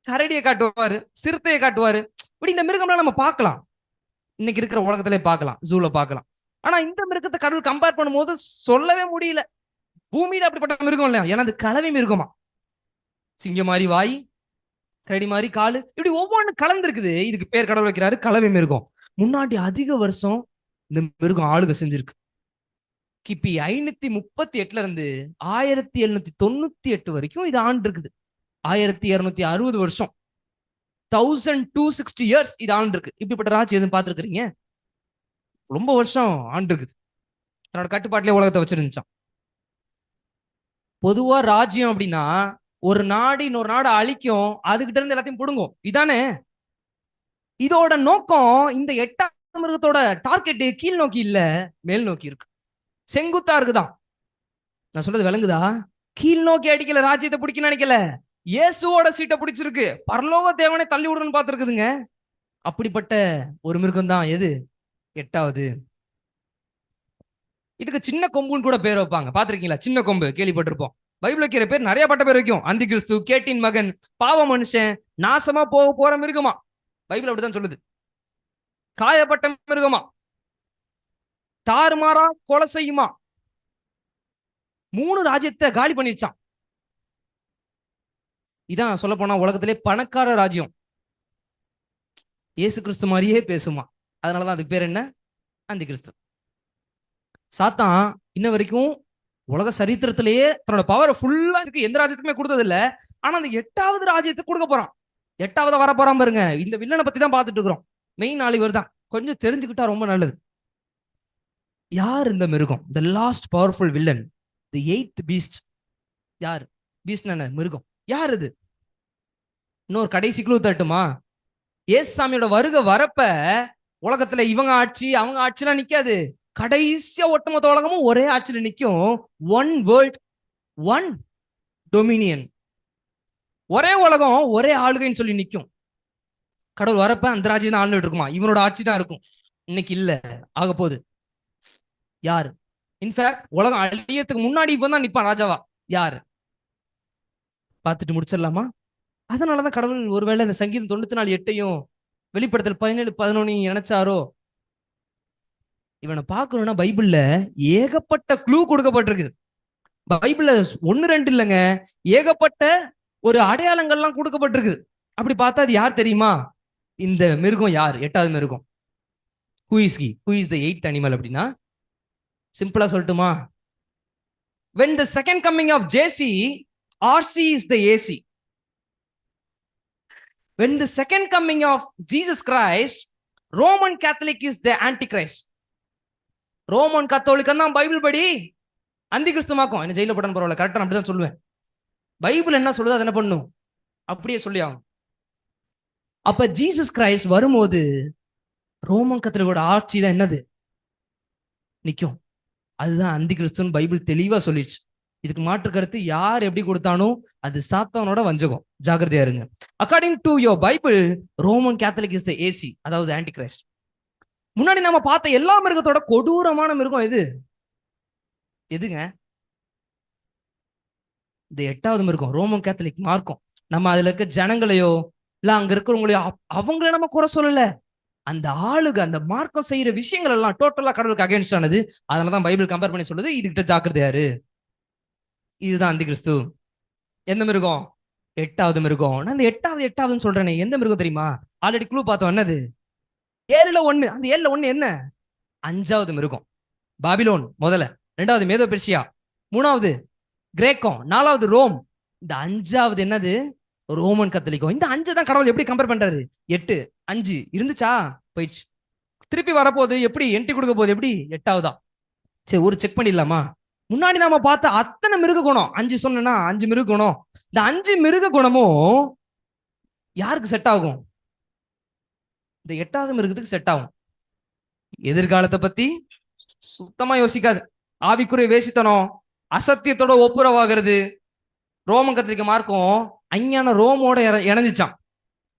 கரடியை காட்டுவாரு, சிறுத்தையை காட்டுவாரு. இப்படி இந்த மிருகம்லாம் நம்ம பார்க்கலாம், இன்னைக்கு இருக்கிற உலகத்திலே பார்க்கலாம், ஜூல பார்க்கலாம். ஆனா இந்த மிருகத்தை கடவுள் கம்பேர் பண்ணும்போது சொல்லவே முடியல. பூமியில அப்படிப்பட்ட மிருகம் இல்லையா, ஏன்னா அது கலவை மிருகமா. சிங்கம் மாதிரி வாய், கரடி மாதிரி காலு, இப்படி ஒவ்வொன்று கலந்துருக்குது. இதுக்கு பேர் கடவுள் வைக்கிறாரு கலவை மிருகம். முன்னாடி அதிக வருஷம் இந்த மிருகம் ஆளுக செஞ்சிருக்கு. கிபி 538ல இருந்து 1798 வரைக்கும் இது ஆண்டு இருக்குது. 1260 வருஷம், 1260 இயர்ஸ் இது ஆண்டு இருக்கு. இப்படிப்பட்ட ராஜ்யம் எதுவும் பார்த்துருக்கீங்க? ரொம்ப வருஷம் ஆண்டு இருக்குது. தன்னோட கட்டுப்பாட்டிலே உலகத்தை வச்சிருந்துச்சான். பொதுவா ராஜ்யம் அப்படின்னா ஒரு நாடு இன்னொரு நாடு அழிக்கும், அதுகிட்ட இருந்து எல்லாத்தையும் புடுங்கும், இதானே இதோட நோக்கம். இந்த 8வது மிருகத்தோட டார்கெட் கீழ் நோக்கி இல்ல, மேல் நோக்கி இருக்கு, செங்குத்தா இருக்குதான். நான் சொல்றது விளங்குதா? கீழ் நோக்கி அடிக்கல, ராஜ்யத்தை பிடிக்க நினைக்கல, இயேசுவோட சீட்டை பிடிச்சிருக்கு, பரலோக தேவனை தள்ளி விடணும்னு பார்த்துருக்குதுங்க. அப்படிப்பட்ட ஒரு மிருகம் தான் எது? 8வது. இதுக்கு சின்ன கொம்புன்னு கூட பேர் வைப்பாங்க, பாத்திருக்கீங்களா? சின்ன கொம்பு கேள்விப்பட்டிருப்போம். பைபிள் வைக்கிற பேர் நிறைய பட்ட பேர் வைக்கும். அந்தி கிறிஸ்து, கேட்டின் மகன், பாவ மனுஷன், நாசமா போற மிருகமா. பைபிள் அப்படிதான் சொல்லுது. காயப்பட்ட மிருகமா, தாறுமாறா கொலை செய்யுமா. 3 ராஜ்யத்தை காலி பண்ணிருச்சான். இதான் சொல்ல போனா உலகத்திலே பணக்கார ராஜ்யம். இயேசு கிறிஸ்து மாதிரியே பேசுமா. அதனாலதான் அதுக்கு பேர் என்ன? அந்தி கிறிஸ்து. சாத்தான் இன்ன வரைக்கும் உலக சரித்திரத்திலேயே தன்னோட பவரை ஃபுல்லா இருக்கு எந்த ராஜ்யத்துக்குமே கொடுத்தது இல்ல. ஆனா அந்த 8வது ராஜ்யத்துக்கு கொடுக்க போறான். 8வது வர போறான் பாருங்க. இந்த வில்லனை பத்தி தான் பார்த்துட்டு இருக்கிறோம். மெயின் ஆள் இவர் தான். கொஞ்சம் தெரிஞ்சுக்கிட்டா ரொம்ப நல்லது. யார் இந்த மிருகம்? The last powerful villain, the 8th Beast. யார்? பீஸ்ட் என்ன? மிருகம். யார் இது? இன்னொரு கடைசி க்ளூ தட்டுமா? ஏசுசாமியோட வருகை வரப்ப உலகத்துல இவங்க ஆட்சி அவங்க ஆட்சிலாம் நிக்காது. கடைசியா ஒட்டுமொத்த உலகமும் ஒரே ஆட்சியில நிக்கும். One world, one Dominion. ஒரே உலகம் ஒரே ஆளுகைன்னு சொல்லி நிக்கும். கடவுள் வரப்ப அந்த ராஜ்யம் தான் ஆளுநர் இருக்குமா? இவனோட ஆட்சி தான் இருக்கும். இன்னைக்கு இல்ல, ஆக போகுது. யாரு? இன்ஃபேக்ட் உலகம் அழியத்துக்கு முன்னாடி இவன் தான் நிப்பான் ராஜாவா. யாரு? பார்த்துட்டு முடிச்சிடலாமா? அதனாலதான் கடவுள் ஒருவேளை இந்த சங்கீதம் 94:8 வெளிப்படுத்தல் 17:11 நினைச்சாரோ? இவனை பார்க்கணும்னா பைபிள்ல ஏகப்பட்ட க்ளூ கொடுக்கப்பட்டிருக்கு. பைபிள்ல 1-2 இல்லைங்க, ஏகப்பட்ட ஒரு அடையாளங்கள்லாம் கொடுக்கப்பட்டிருக்கு. அப்படி பார்த்தா அது யார் தெரியுமா? இந்த மிருகம் யார்? 8வது மிருகம். Who is the 8th animal அப்படின்னா சிம்பிளா சொல்லட்டுமா? when the second coming of JC, RC is the AC. when the second coming of Jesus Christ, Roman Catholic is the Antichrist. Roman கத்தோலிக்கன் தான் பைபிள் படி அந்தி கிறிஸ்துமாக்கும். என்ன ஜெயில போட்டான்னு பரவாயில்ல, கரெக்டா அப்படிதான் சொல்லுவேன். பைபிள் என்ன சொல்லுது அதை என்ன பண்ணும், அப்படியே சொல்லி ஆகும். அப்ப ஜீசஸ் கிரைஸ்ட் வரும்போது ரோமன் கத்தோலிக்கோட ஆட்சி தான் என்னது நிக்கும். அதுதான் அந்தி கிறிஸ்துன்னு பைபிள் தெளிவா சொல்லிடுச்சு. இதுக்கு மாற்று கருத்து யார் எப்படி கொடுத்தானோ அது சாத்தானோட வஞ்சகம். ஜாகிரதையா இருங்க. According to your Bible, Roman Catholic is the AC, அதாவது ஆன்டி கிரைஸ்ட். முன்னாடி நம்ம பார்த்த எல்லா மிருகத்தோட கொடூரமான மிருகம் எதுங்க? இந்த 8வது மிருகம் ரோமன் கேத்தலிக் மார்க்கம். நம்ம அதுல இருக்க ஜனங்களையோ இல்ல அங்க இருக்கிறவங்களையோ அவங்கள நம்ம குறை சொல்லல. அந்த ஆளுக அந்த மார்க்கம் செய்யற விஷயங்கள் எல்லாம் டோட்டலா கடவுளுக்கு அகைன்ஸ்ட் ஆனது. அதனாலதான் பைபிள் கம்பேர் பண்ணி சொல்லுது இதுகிட்ட ஜாக்கிரதையாரு. இதுதான் அந்தி கிறிஸ்து. எந்த மிருகம்? 8வது மிருகம். நான் இந்த 8வது சொல்றேனே, எந்த மிருகம் தெரியுமா? ஆல்ரெடி க்ளூ பார்த்தோம். என்னது? 7ல 1. அந்த 7ல 1 என்ன? 5வது மிருகம். பாபிலோன் முதல்ல, 2வது மேதோ பெர்சியா, 3வது கிரேக்கம், 4வது ரோம். இந்த 5வது என்னது? ரோமன் கத்தலிக்கம். இந்த 5 தான் கடவுள் எப்படி கம்பேர் பண்றாரு? 8, 5 இருந்துச்சா, போயிடுச்சு. திருப்பி வரப்போகுது. எப்படி என்ட்ரி கொடுக்க போகுது? எப்படி? 8வதா? சரி, ஒரு செக் பண்ணிடலாமா? முன்னாடி நாம பார்த்த அத்தனை மிருக குணம், 5 சொன்னா 5 மிருக குணம், இந்த 5 மிருக குணமும் யாருக்கு செட் ஆகும்? இந்த 8வது மிருகத்துக்கு செட் ஆகும். எதிர்காலத்தை பத்தி சுத்தமா யோசிக்காது. ஆவிக்குரிய வேசித்தனம், அசத்தியத்தோட ஒப்புரவாகிறது. ரோமன் கத்தலிக்க மார்க்கம் அஞ்ஞான ரோமோட இணைஞ்சிச்சான்.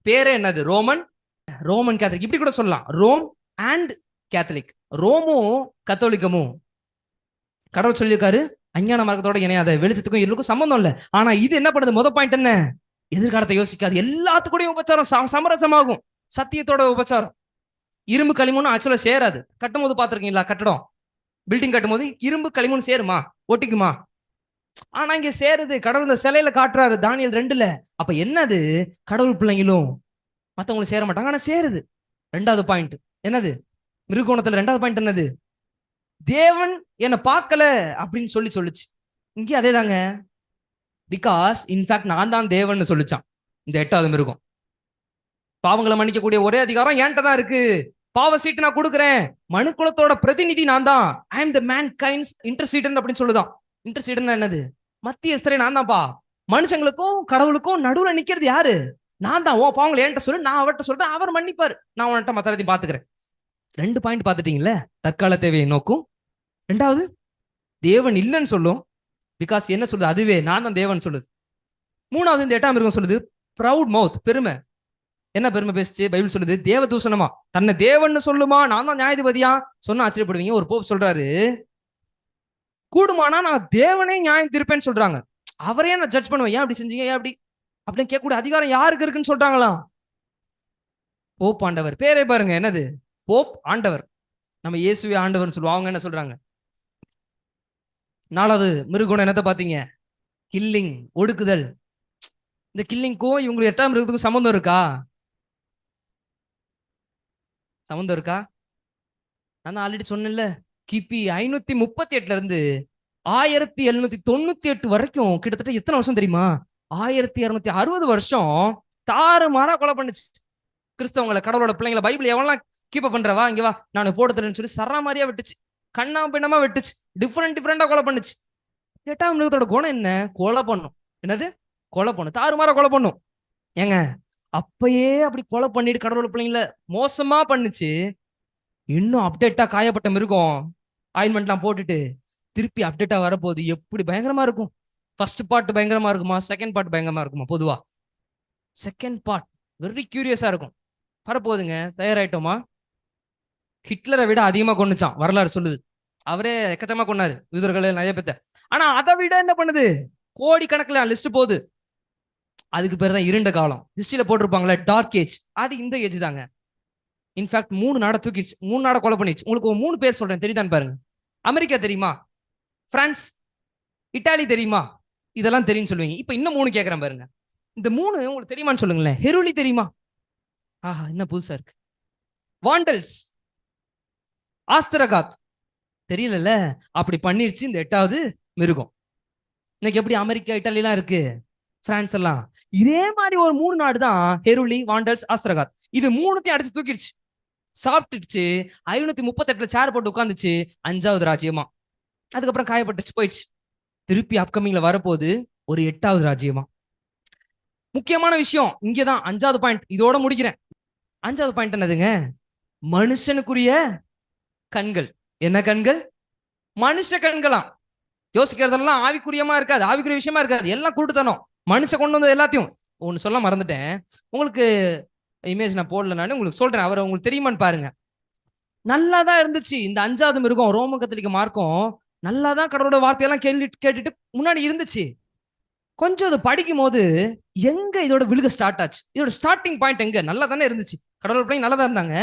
பேரே என்னது? Roman Catholic. இப்படி கூட சொல்லலாம், ரோம் அண்ட் கேத்தலிக். ரோமும் கத்தோலிக்கமும் கடவுள் சொல்லியிருக்காரு அஞ்ஞான மார்க்கத்தோட இணையாத, வெளிச்சத்துக்கும் இருளுக்கும் சம்பந்தம் இல்லை. ஆனா இது என்ன பண்ணுது? முத பாயிண்ட் என்ன? எதிர்காலத்தை யோசிக்காது. எல்லாத்துக்கூடயும் உபச்சாரம் சமரசமாகும். சத்தியத்தோட உபச்சாரம். இரும்பு களிமண் ஆக்சுவலா சேராது. கட்டும் போது பாத்திருக்கீங்களா? கட்டடம் பில்டிங் கட்டும் போது இரும்பு களிமண் சேருமா? ஒட்டிக்குமா? ஆனா இங்க சேருது. கடவுள் இந்த சிலையில காட்டுறாரு தானியேல் 2ல. அப்ப என்னது? கடவுள் பிள்ளைங்களும் மத்தவங்களும் சேர மாட்டாங்க, ஆனா சேருது. 2வது பாயிண்ட் என்னது? மிருகோணத்துல 2வது பாயிண்ட் என்னது? தேவன் என்னை பார்க்கல அப்படின்னு சொல்லுச்சு. இங்கே அதே தாங்க. பிகாஸ் இன்ஃபேக்ட் நான் தான் தேவன் சொல்லிச்சான் இந்த 8வது மிருகம். பாவங்களை மன்னிக்கக்கூடிய ஒரே அதிகாரம் என்கிட்ட தான் இருக்கு. பாவ சீட்டு நான் கொடுக்குறேன். மனு குலத்தோட பிரதிநிதி நான் தான். I am the mankind's intercessor அப்படின்னு சொல்லுதான். இன்டர்சீடன் என்னது? மத்தியஸ்தரே நான் தான்ப்பா. மனுஷங்களுக்கும் கடவுளுக்கும் நடுவுல நிக்கிறது யாரு? நான் தான். ஓ பாவங்களை என்கிட்ட சொல்லு, நான் அவர்கிட்ட சொல்றேன், அவர் மன்னிப்பாரு. நான் அவன்கிட்ட மத்தத்தையும் பாத்துக்கிறேன். 2 பாயிண்ட் பாத்துட்டீங்கல்ல? தற்கால தேவையை நோக்கும். 2வது தேவன் இல்லைன்னு சொல்லும். பிகாஸ் என்ன சொல்லுது? அதுவே நான் தான் தேவன் சொல்லுது. 3வது இந்த 8ஆம் மிருகம் சொல்லுது ப்ரௌட் மவுத், பெருமை. என்ன பெருமை பேசுச்சு? பைபிள் சொல்லுது தேவதூஷணமா. தன்னை தேவன் சொல்லுமா, நான் தான் நியாயாதிபதியா சொன்னா ஆச்சரியப்படுவீங்க. ஒரு போப் சொல்றாரு, கூடுமானா நான் தேவனே நியாயம் திருப்பேன்னு சொல்றாங்க. அவரே நான் ஜட்ஜ் பண்ணுவேன், ஏன் அப்படி செஞ்சீங்க, ஏன் அப்படி அப்படின்னு கேட்கக்கூடிய அதிகாரம் யாருக்கு இருக்குன்னு சொல்றாங்களாம்? போப் ஆண்டவர். பேரே பாருங்க, என்னது? போப் ஆண்டவர். நம்ம இயேசுவே ஆண்டவர்னு சொல்லுவோம். அவங்க என்ன சொல்றாங்க? 4வது மிருகுணம் என்னத்தை பாத்தீங்க? கில்லிங், ஒடுக்குதல். இந்த கில்லிங்க்கும் இவங்களுக்கு 8ஆம் மிருகத்துக்கும் சம்பந்தம் இருக்கா? சம்பந்தம் இருக்கா? நான் ஆல்ரெடி சொன்னேன்ல, கிபி 538 இருந்து 1798 வரைக்கும் கிட்டத்தட்ட எத்தனை வருஷம் தெரியுமா? 1260 வருஷம் தாறுமாறா கொலை பண்ணுச்சு கிறிஸ்தவங்களை, கடவுளோட பிள்ளைங்களை. பைபிள் எவெல்லாம் கீப்ப பண்றவா இங்க வா நான் போடுறேன்னு சொல்லி சரா மாதிரியா வெட்டுச்சு, கண்ணா பின்னமா வெட்டுச்சு, டிஃப்ரெண்டா கொலை பண்ணுச்சு. 8ஆம் மிருகத்தோட குணம் என்ன? கொலை பண்ணும். என்னது? கொலை பண்ணும். தாறுமாறா கொலை பண்ணும். ஏங்க அப்பயே அப்படி கொலை பண்ணிட்டு கடவுளோட பிள்ளைங்கள மோசமா பண்ணுச்சு. இன்னும் அப்டேட்டா காயப்பட்ட மிருகம் ஆயின்மெண்ட்லாம் போட்டுட்டு திருப்பி அப்டேட்டா வரப்போகுது. எப்படி பயங்கரமா இருக்கும். ஃபர்ஸ்ட் பார்ட் பயங்கரமா இருக்குமா, செகண்ட் பார்ட் பயங்கரமா இருக்குமா? பொதுவா செகண்ட் பார்ட் வெரி கியூரியஸா இருக்கும். வரப்போகுதுங்க, தயாராயிட்டோமா? ஹிட்லரை விட அதிகமா கொன்னுச்சான் வரலாறு சொல்லுது. அவரே எக்கச்சக்கமா கொன்னாரு யூதர்களை நிறைய பேத்த. ஆனா அதை விட என்ன பண்ணுது, கோடி கணக்குல லிஸ்ட் போகுது. அதுக்கு பேர் தான் இருண்ட காலம். ஹிஸ்டரியில போட்டிருப்பாங்களே டார்க் ஏஜ், அது இந்த ஏஜ் தாங்க. இன்ஃபேக்ட் 3 நாடை தூக்கிடுச்சு, 3 நாடை கொலை பண்ணிடுச்சு. உங்களுக்கு ஒரு 3 பேர் சொல்றேன், தெரியுதான்னு பாருங்க. அமெரிக்கா தெரியுமா, பிரான்ஸ், இட்டாலி தெரியுமா? இதெல்லாம் தெரியும் சொல்லுவீங்க. இப்ப இன்னும் 3 கேட்கறேன் பாருங்க. இந்த 3 உங்களுக்கு தெரியுமான்னு சொல்லுங்களேன். ஹெருலி தெரியுமா? ஆஹா, என்ன புதுசா இருக்கு. வாண்டல்ஸ், ஆஸ்திரகாத் தெரியல. அப்படி பண்ணிருச்சு இந்த 8வது மிருகம். இன்னைக்கு எப்படி அமெரிக்கா, இட்டாலி எல்லாம் இருக்கு, பிரான்ஸ் எல்லாம். இதே மாதிரி ஒரு 3 நாடு தான் ஹெருலி, வாண்டல்ஸ், ஆஸ்திரகாத். இது 3த்தையும் அடிச்சு தூக்கிடுச்சு, சாப்பிட்டுச்சு. 538 சேர் போட்டு உட்காந்துச்சு, 5வது ராஜ்யமா. அதுக்கப்புறம் காயப்பட்டுச்சு, போயிடுச்சு. திருப்பி அப்கமிங்ல வரப்போகுது ஒரு 8வது ராஜ்யமா. முக்கியமான விஷயம் இங்கதான் 5வது பாயிண்ட். இதோட முடிக்கிறேன். 5வது பாயிண்ட் என்னதுங்க? மனுஷனுக்குரிய கண்கள். என்ன கண்கள்? மனுஷ கண்களாம். யோசிக்கிறதெல்லாம் ஆவிக்குரியமா இருக்காது, ஆவிக்குரிய விஷயமா இருக்காது, எல்லாம் கூட்டுத்தனம். மனுஷன் கொண்டு வந்தது எல்லாத்தையும். ஒன்னு சொல்ல மறந்துட்டேன் உங்களுக்கு. இமேஜ் நான் போடலனாலும் உங்களுக்கு சொல்றேன். அவர் உங்களுக்கு தெரியுமான்னு பாருங்க. நல்லாதான் இருந்துச்சு இந்த 5வது மிருகம். ரோமன் கத்தோலிக்க மார்க்கம் நல்லாதான் கடவுளோட வார்த்தையெல்லாம் கேட்டுட்டு முன்னாடி இருந்துச்சு. கொஞ்சம் அது படிக்கும் போது எங்க இதோட விழுக ஸ்டார்ட் ஆச்சு, இதோட ஸ்டார்டிங் பாயிண்ட் எங்க? நல்லா தானே இருந்துச்சு, கடவுள் பிள்ளைங்க நல்லா தான் இருந்தாங்க.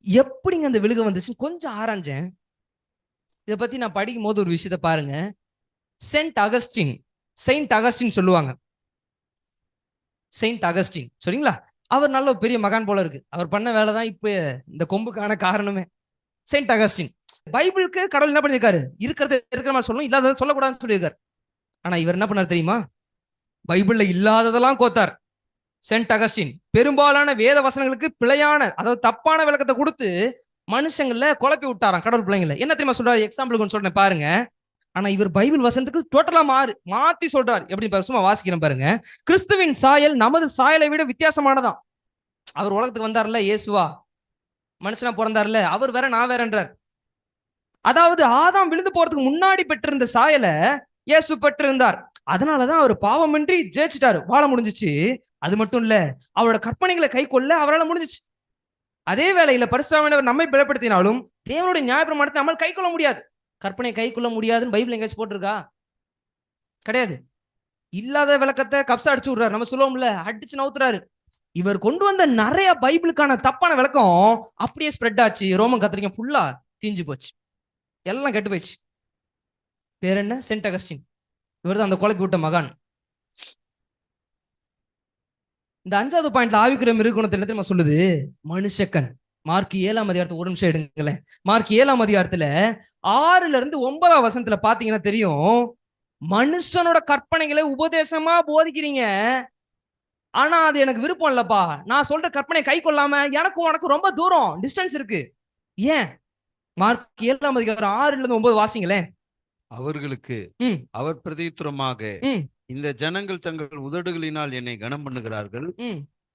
எப்படிங்க அந்த விழுக வந்துச்சு கொஞ்சம் ஆராய்ஞ்சேன். இதை பத்தி நான் படிக்கும் போது ஒரு விஷயத்த பாருங்க. செயின்ட் அகஸ்டின் சொல்லுவாங்க. செயின்ட் அகஸ்டின் சரிங்களா? அவர் நல்ல ஒரு பெரிய மகான் போல இருக்கு. அவர் பண்ண வேலை தான் இப்ப இந்த கொம்புக்கான காரணமே. செயின்ட் அகஸ்டின் பைபிளுக்கு கடவுள் என்ன பண்ணியிருக்காரு, இருக்கிறத இருக்கிற மாதிரி சொல்லணும், இல்லாததை சொல்லக்கூடாதுன்னு சொல்லியிருக்காரு. ஆனா இவர் என்ன பண்ணார் தெரியுமா? பைபிள்ல இல்லாததெல்லாம் கோத்தார். செயின்ட் அகஸ்டின் பெரும்பாலான வேத வசனங்களுக்கு பிழையான, அதாவது தப்பான விளக்கத்தை கொடுத்து மனுஷங்கள குழப்பி விட்டாராம் கடவுள் பிள்ளைங்கள. என்ன தெரியுமா சொல்றாரு? எக்ஸாம்பிளுக்கு சொல்றேன் பாருங்க. ஆனா இவர் பைபிள் வசனத்துக்கு டோட்டலா மாத்தி சொல்றாரு. எப்படி சும்மா வாசிக்கிறேன் பாருங்க. கிறிஸ்துவின் சாயல் நமது சாயலை விட வித்தியாசமானதான். அவர் உலகத்துக்கு வந்தார்ல, இயேசுவா மனுஷனா பிறந்தார்ல, அவர் வேற நான் வேறன்றார். அதாவது ஆதாம் விழுந்து போறதுக்கு முன்னாடி பெற்றிருந்த சாயலை இயேசு பெற்றிருந்தார். அதனாலதான் அவர் பாவமின்றி ஜெயிச்சிட்டாரு, வாழ முடிஞ்சிச்சு. அது மட்டும் இல்ல, அவரோட கற்பனைகளை கை கொள்ள அவரால் முடிஞ்சிச்சு. அதே வேளையில பரிசுத்தமானவர் நம்மை பலப்படுத்தினாலும் தேவனுடைய நியாயப்பிரமாணத்தை நம்மால் கை கொள்ள முடியாது. கற்பனை கை கொள்ள முடியாதுன்னு பைபிள் எங்கேயாச்சும் போட்டிருக்கா? கிடையாது. இல்லாத விளக்கத்தை கப்சா அடிச்சு விடுறாரு. நம்ம சொல்லுவோம்ல, அடிச்சு நவுத்துறாரு. இவர் கொண்டு வந்த நிறைய பைபிளுக்கான தப்பான விளக்கம் அப்படியே ஸ்ப்ரெட் ஆச்சு. ரோமன் கத்தோலிக்க ஃபுல்லா தீஞ்சு போச்சு, எல்லாம் கெட்டு போயிடுச்சு. பேர் என்ன? Saint Augustine. இவர் தான் அந்த குழப்பி விட்ட மகான். இந்த 5வது பாயிண்ட்ல ஆவிக்குரிய மிருகுணத்தை என்ன தெரியுமா சொல்லுது? மனுஷக்கண். மார்க் 7ஆம் அதிகாரத்துல ஒரு நிமிஷம் எடுங்களேன். மார்க் 7ஆம் அதிகாரத்துல 6ல இருந்து 9ஆம் வசனத்துல பாத்தீங்கன்னா தெரியும். மனுஷனோட கற்பனைகளை உபதேசமா போதிக்கிறீங்க, ஆனா அது எனக்கு விருப்பம் இல்லப்பா. நான் சொல்ற கற்பனை கை கொள்ளாம எனக்கும் உனக்கு ரொம்ப தூரம் டிஸ்டன்ஸ் இருக்கு. ஏன்? மார்க் 7ஆம் அதிகாரம் 6ல இருந்து 9 வாசிங்களேன்.
அவர்களுக்கு அவர் பிரதியுத்தரமாக, இந்த ஜனங்கள் தங்கள் உதடுகளினால் என்னை கனம் பண்ணுகிறார்கள்,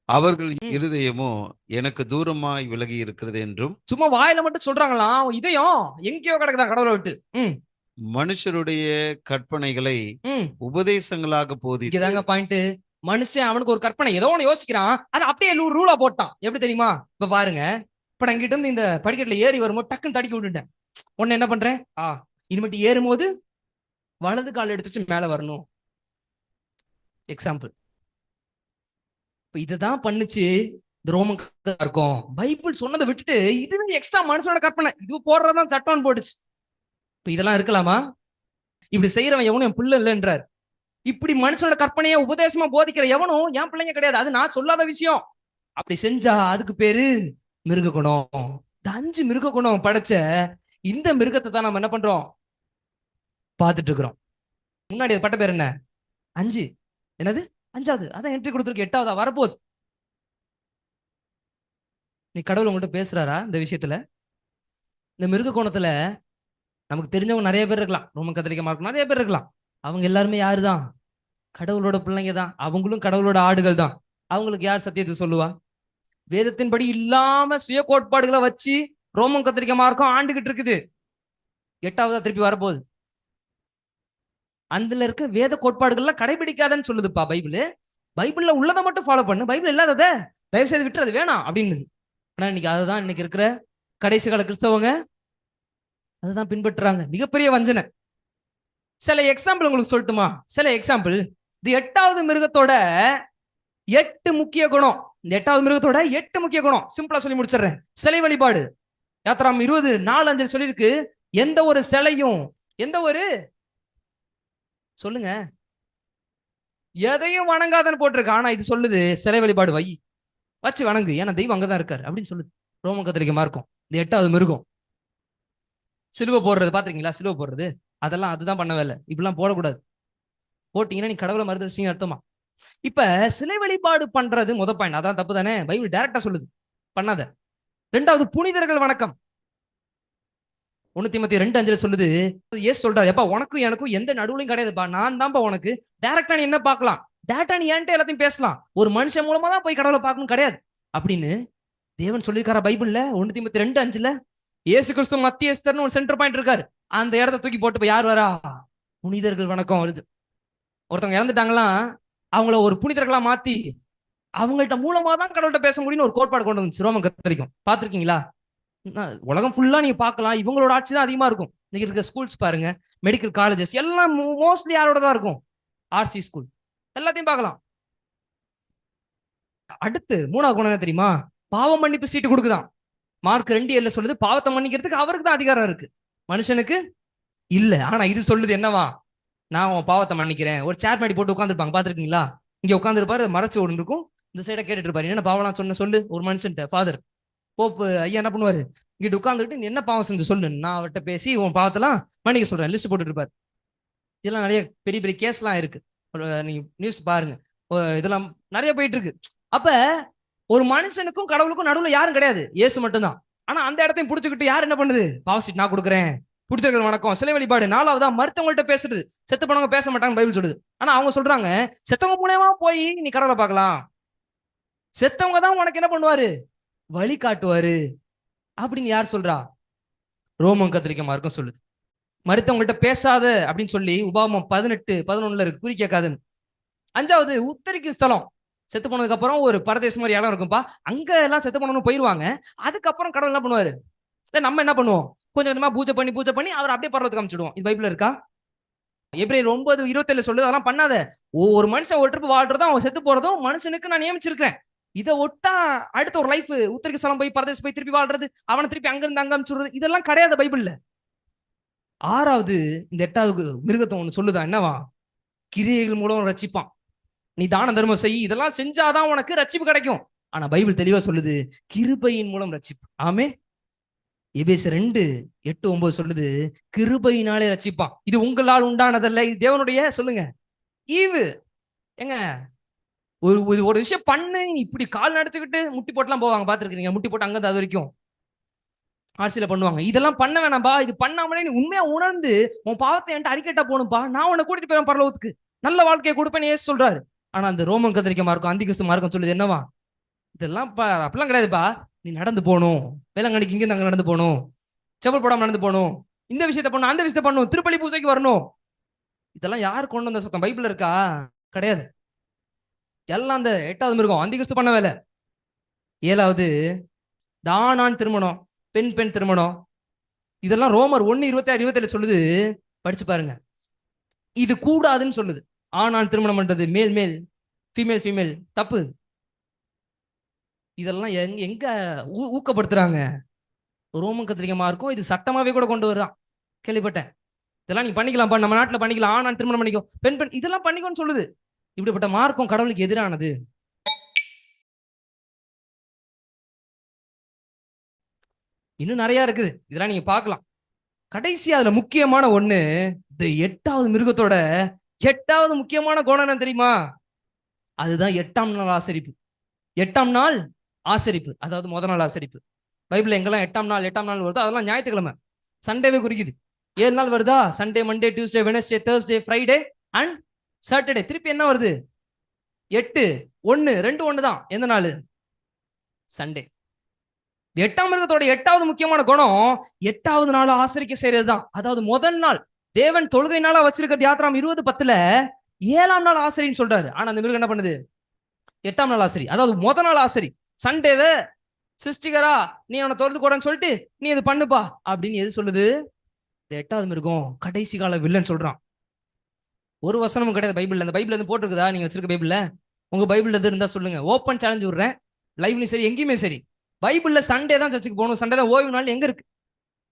அவர்கள் இருதயமோ எனக்கு தூரமாய் விலகி இருக்கிறது என்றும்.
சும்மா வாயில மட்டும் சொல்றாங்களாம், இதயம் எங்கேயோ கிடக்குதா கடவுளை விட்டு.
மனுஷருடைய கற்பனைகளை உபதேசங்களாக போதிதாங்க
பாயிண்ட். மனுஷன் அவனுக்கு ஒரு கற்பனை ஏதோ ஒண்ணு யோசிக்கிறான், அதை அப்படியே ரூலா போட்டான். எப்படி தெரியுமா? இப்ப பாருங்க, இப்ப நான் கிட்ட இருந்து இந்த படிக்கட்டுல ஏறி வரும்போது டக்குன்னு தடுக்கி விட்டுட்டேன். உடனே என்ன பண்றேன்? இனிமேட்டு ஏறும்போது வலது கால் எடுத்துச்சு மேல வரணும். எக்ஸாம்பிள். இதுதான் பண்ணுச்சு இந்த ரோமன் இருக்கும். பைபிள் சொன்னதை விட்டுட்டு இதுவே எக்ஸ்ட்ரா மனுஷனோட கற்பனை இது போடுறதான் சட்டம் போட்டுச்சு. இப்ப இதெல்லாம் இருக்கலாமா? இப்படி செய்யறவன் எவனும் என் பிள்ளை இல்லைன்றார். இப்படி மனுஷனோட கற்பனையை உபதேசமா போதிக்கிற எவனும் என் பிள்ளைங்க கிடையாது, அது நான் சொல்லாத விஷயம். அப்படி செஞ்சா அதுக்கு பேரு மிருக குணம். இந்த 5 மிருக குணம் படைச்ச இந்த மிருகத்தை தான் நம்ம என்ன பண்றோம், பார்த்துட்டு இருக்கிறோம். முன்னாடி பட்ட பேர் என்ன? 5. என்னது 5வது? அதான் என்ட்ரி கொடுத்துருக்கு. 8வதா வரப்போகுது. நீ கடவுள் உங்கள்கிட்ட பேசுறாரா இந்த விஷயத்துல? இந்த மிருக கோணத்துல நமக்கு தெரிஞ்சவங்க நிறைய பேர் இருக்கலாம், ரோமன் கத்தோலிக்க மார்க்கம் நிறைய பேர் இருக்கலாம். அவங்க எல்லாருமே யாருதான்? கடவுளோட பிள்ளைங்க தான். அவங்களும் கடவுளோட ஆடுகள் தான். அவங்களுக்கு யார் சத்தியத்தை சொல்லுவா? வேதத்தின்படி இல்லாம சுய கோட்பாடுகளை வச்சு ரோமன் கத்திரிக்கை மார்க்கம் ஆண்டுகிட்டு இருக்குது. 8வதா திருப்பி வரப்போகுது. அதுல இருக்க வேத கோட்பாடுகள்லாம் கடைபிடிக்காதன்னு சொல்லுதுப்பா பைபிள். பைபிள்ல உள்ளதை மட்டும் ஃபாலோ பண்ணு, பைபிள் இல்லாதத தயவு செய்து விட்டுறது வேணாம் அப்படின்னு. ஆனா இன்னைக்கு அதுதான் இன்னைக்கு இருக்கிற கடைசி கால கிறிஸ்தவங்க அதுதான் பின்பற்றுறாங்க. மிகப்பெரிய வஞ்சனை. சில எக்ஸாம்பிள் உங்களுக்கு சொல்லட்டுமா? சில எக்ஸாம்பிள். இது 8வது மிருகத்தோட 8 முக்கிய குணம். இந்த 8வது மிருகத்தோட 8 முக்கிய குணம் சிம்பிளா சொல்லி முடிச்சிடுறேன். சிலை வழிபாடு. யாத்திராம் 20:4-5 சொல்லியிருக்கு, எந்த ஒரு சிலையும் எந்த ஒரு சொல்லுங்க எதையும் வணங்காதன்னு போட்டிருக்கு. ஆனா இது சொல்லுது சிலை வழிபாடு வச்சு வணங்கு, ஏன்னா தெய்வம் அங்கதான் இருக்காரு அப்படின்னு சொல்லுது ரோமன் கத்தோலிக்க மார்க்கம். இந்த 8வது மிருகம். சிலுவை போடுறது பாத்திருக்கீங்களா? சிலுவை போடுறது அதெல்லாம் அதுதான் பண்ண வேலை. இப்படிலாம் போடக்கூடாது. போட்டீங்கன்னா நீ கடவுளை மறுதலிச்சீங்க அர்த்தமா. இப்ப சிலை வழிபாடு பண்றது பாயிண்ட், அதான் தப்பு தானே? பைபிள் டைரக்டா சொல்லுது பண்ணாத. 2வது புனிதர்கள் வணக்கம். 1 தீமோத்தேயு 2:5 சொல்லுது, ஏசு சொல்றாரு, எப்பா உனக்கும் எனக்கும் எந்த நடுவுலையும் கிடையாதுப்பா, நான் தான்ப்பா உனக்கு. டைரக்டா நீ என்ன பார்க்கலாம், டைரக்டா நீ என்கிட்ட எல்லாத்தையும் பேசலாம், ஒரு மனுஷன் மூலமா தான் போய் கடவுளை பார்க்கணும் கிடையாது அப்படின்னு தேவன் சொல்லியிருக்காரா பைபிள்ல? 1 தீமோத்தேயு 2:5 இயேசு கிறிஸ்து மத்தியஸ்தர்னு ஒரு சென்டர் பாயிண்ட் இருக்காரு. அந்த இடத்த தூக்கி போட்டு போய் யார் வரா? புனிதர்கள் வணக்கம் வருது. ஒருத்தவங்க இறந்துட்டாங்களாம், அவங்கள ஒரு புனிதர்களா மாத்தி அவங்கள்ட்ட மூலமா தான் கடவுள்கிட்ட பேச முடியும்னு ஒரு கோட்பாடு கொண்டு வந்துச்சு ரோமன் கத்தோலிக்கம். பாத்திருக்கீங்களா? உலகம் ஃபுல்லா நீங்க பார்க்கலாம், இவங்களோட ஆட்சி தான் அதிகமா இருக்கும். இன்னைக்கு இருக்க ஸ்கூல்ஸ் பாருங்க, மெடிக்கல் காலேஜஸ் எல்லாம் மோஸ்ட்லி யாரோட தான் இருக்கும்? RC school. எல்லாத்தையும் பார்க்கலாம். அடுத்து 3வது குணம் என்ன தெரியுமா? பாவம் மன்னிப்பு சீட்டு கொடுக்குதான். மார்க் 2:7 சொல்லுது, பாவத்தை மன்னிக்கிறதுக்கு அவருக்கு தான் அதிகாரம் இருக்கு, மனுஷனுக்கு இல்ல. ஆனா இது சொல்லுது என்னவா? நான் உன் பாவத்தை மன்னிக்கிறேன். ஒரு சேர் மாடி போட்டு உட்காந்துருப்பாங்க, பாத்துருக்கீங்களா? இங்க உட்காந்துருப்பாரு, மறைச்சு ஒன்று இருக்கும், இந்த சைடை கேட்டுட்டு இருப்பாரு, என்ன பாவம்லாம் சொன்ன சொல்லு. ஒரு மனுஷன்ட்ட ஃபாதர் போப்பு ஐயா என்ன பண்ணுவாரு, இங்கிட்டு உட்காந்துக்கிட்டு நீ என்ன பாவம் செஞ்சு சொல்லு, நான் அவர்கிட்ட பேசி உன் பாவத்தெல்லாம் மன்னிக்க சொல்றேன், லிஸ்ட் போட்டுட்டு இருப்பாரு. இதெல்லாம் நிறைய பெரிய பெரிய கேஸ்லாம் இருக்கு, நீங்க நியூஸ் பாருங்க, இதெல்லாம் நிறைய போயிட்டு இருக்கு. அப்ப ஒரு மனுஷனுக்கும் கடவுளுக்கும் நடுவுல யாரும் கிடையாது, இயேசு மட்டும்தான். ஆனா அந்த இடத்தையும் புடிச்சுக்கிட்டு யார் என்ன பண்ணுது? பாவசிட் நான் கொடுக்குறேன், புடித்தர்கள் வணக்கம், சிலை வழிபாடு. 4வதா மருத்துவங்கள்ட்ட பேசுறது. செத்து போனவங்க பேச மாட்டாங்க பைபிள் சொல்லுது. ஆனா அவங்க சொல்றாங்க செத்தவங்க மூலமா போய் நீ கடவுளை பார்க்கலாம், செத்தவங்க தான் உனக்கு என்ன பண்ணுவாரு? வழி காட்டுவாரு அப்படின்னு யார் சொல்றா? ரோமன் கத்தோலிக்க மார்க்கம் சொல்லுது. மருத்துவங்கள்ட்ட பேசாத அப்படின்னு சொல்லி உபாகமம் 18:11 இருக்கு, குறி கேட்காதுன்னு. 5வது உத்தரிக்கும் ஸ்தலம். செத்து போனதுக்கு அப்புறம் ஒரு பரதேசம் மாதிரி இடம் இருக்கும்பா, அங்க எல்லாம் செத்து போனவங்க போயிருவாங்க. அதுக்கப்புறம் கடவுள் என்ன பண்ணுவாரு? நம்ம என்ன பண்ணுவோம்? கொஞ்சம் கொஞ்சமா பூஜை பண்ணி அவர் அப்படியே பரவத்துக்கு அமைச்சிடுவோம். இது பைபிள் இருக்கா? எபிரேயர் 9:27 சொல்லுது, அதெல்லாம் பண்ணாத. ஒரு மனுஷன் ஒரு ட்ரிப் வாழ்றதும் அவன் செத்து போறதும் மனுஷனுக்கு நான் நியமிச்சிருக்கேன். இதை ஒட்டா அடுத்த ஒரு லைஃப் உத்தரிக்க ஸ்தலம் போய் பரதேசம் போய் திருப்பி வாழ்றது, அவனை திருப்பி அங்க இருந்து அங்க அமைச்சுடுறது, இதெல்லாம் கிடையாது பைபிள்ல. 6வது இந்த 8வது மிருகத்தை ஒண்ணு சொல்லுதான், என்னவா? கிரியைகள் மூலம் ரட்சிப்பான். நீ தான தர்மம் செய், இதெல்லாம் செஞ்சாதான் உனக்கு ரட்சிப்பு கிடைக்கும். ஆனா பைபிள் தெளிவா சொல்லுது, கிருபையின் மூலம் ரட்சிப்பு. ஆமே. எபேசியர் 2:8-9 சொல்லுது, கிருபையினாலே ரட்சிப்பான். இது உங்களால் உண்டானதல்ல, இது தேவனுடைய சொல்லுங்க ஈவு. எங்க ஒரு விஷயம் பண்ணு, இப்படி கால் நடத்துக்கிட்டு முட்டி போட்டுலாம் போவாங்க, பாத்துருக்கீங்க? முட்டி போட்டு அங்க அது வரைக்கும் ஆட்சியில பண்ணுவாங்க. இதெல்லாம் பண்ண வேணாம்பா. இது பண்ணாமலே நீ உண்மையா உணர்ந்து உன் பாவத்தை என்கிட்ட அறிக்கைட்டா போகணும்பா, நான் உன்னை கூட்டிட்டு போறேன் பரலோகத்துக்கு, நல்ல வாழ்க்கையை கொடுப்பேன்னு ஏசு சொல்றாரு. ஆனா அந்த ரோமன் கத்தோலிக்க மார்க்கம், அந்திகிறிஸ்து மார்க்கம் சொல்லுது என்னவா? இதெல்லாம் அப்படிலாம் கிடையாதுப்பா, நீ நடந்து போகணும், வேளாங்கண்ணிக்கு இங்க அங்க நடந்து போகணும், செப்பல் போடாம நடந்து போகணும், இந்த விஷயத்த பண்ணணும், அந்த விஷயத்த பண்ணணும், திருப்பலி பூசைக்கு வரணும். இதெல்லாம் யார் கொண்டு வந்த சத்தம்? பைபிள் இருக்கா? கிடையாது. எல்லாம் அந்த 8வது மிருகம் அந்திகிறிஸ்து பண்ண வேலை. 7வது தானான் திருமணம், பெண் திருமணம். இதெல்லாம் ரோமர் 1:26-27 சொல்லுது, படிச்சு பாருங்க. இது கூடாதுன்னு சொல்லுது. ஆணான் திருமணம் பண்றது, மேல் ஃபீமேல் தப்பு. இதெல்லாம் எங்க ஊக்கப்படுத்துறாங்க? ரோமன் கத்தோலிக்க மார்க்கம் இது சட்டமாவே கூட கொண்டு வருதான், கேள்விப்பட்டேன். இதெல்லாம் நீ பண்ணிக்கலாம்ப்பா, நம்ம நாட்டுல பண்ணிக்கலாம், ஆணான் திருமணம் பண்ணிக்கோ, பெண் இதெல்லாம் பண்ணிக்கோன்னு சொல்லுது. இப்படிப்பட்ட மார்க்கம் கடவுளுக்கு எதிரானது. இன்னும் நிறைய இருக்குது, இதெல்லாம் நீங்க பார்க்கலாம். கடைசி அதுல முக்கியமான ஒண்ணு, இந்த 8வது மிருகத்தோட 8வது முக்கியமான குணம் என்ன தெரியுமா? அதுதான் 8ஆம் நாள் ஆசரிப்பு. 8ஆம் நாள் ஆசரிப்பு, அதாவது முதல் நாள் ஆசரிப்பு. பைபிள் எங்கெல்லாம் 8ஆம் நாள் வருதோ அதெல்லாம் ஞாயிற்றுக்கிழமை, சண்டேவே குறிக்குது. 7 நாள் வருதா? Sunday, Monday, Tuesday, Wednesday, Thursday, Friday and Saturday. திருப்பி என்ன வருது? 8 1 2 1 தான். எந்த நாள்? சண்டே. 8ஆம் மிருகத்தோட 8வது முக்கியமான குணம் 8வது நாள் ஆசரிக்க செய்யறதுதான். அதாவது முதல் நாள் தேவன் தொழுகை நாளா வச்சிருக்கிறது யாத்திராம் 20:10 7ஆம் நாள் ஆசரின்னு சொல்றாரு. ஆனா அந்த மிருகம் என்ன பண்ணுது? 8ஆம் நாள் ஆசரி. அதாவது முதல் நாள் ஆசரி. சண்டேவை சிருஷ்டிகரா நீ அவனை தொழுது கூடன்னு சொல்லிட்டு நீ இது பண்ணுப்பா அப்படின்னு எது சொல்லுது? 8வது மிருகம் கடைசி கால வில்லன் சொல்றான். ஒரு வசனமும் கிடையாது பைபிள்ல. அந்த பைபிள்ல இருந்து போட்டிருக்குதா நீங்க வச்சிருக்க பைபிள்ல? உங்க பைபிள்ல எது இருந்தா சொல்லுங்க. ஓப்பன் சேலஞ்ச் விடுறேன். லைவ்லயும் சரி எங்கேயுமே சரி, பைபிள்ல சண்டே தான் சர்ச்சுக்கு போகணும், சண்டே தான் ஓய்வு நாள் எங்க இருக்கு?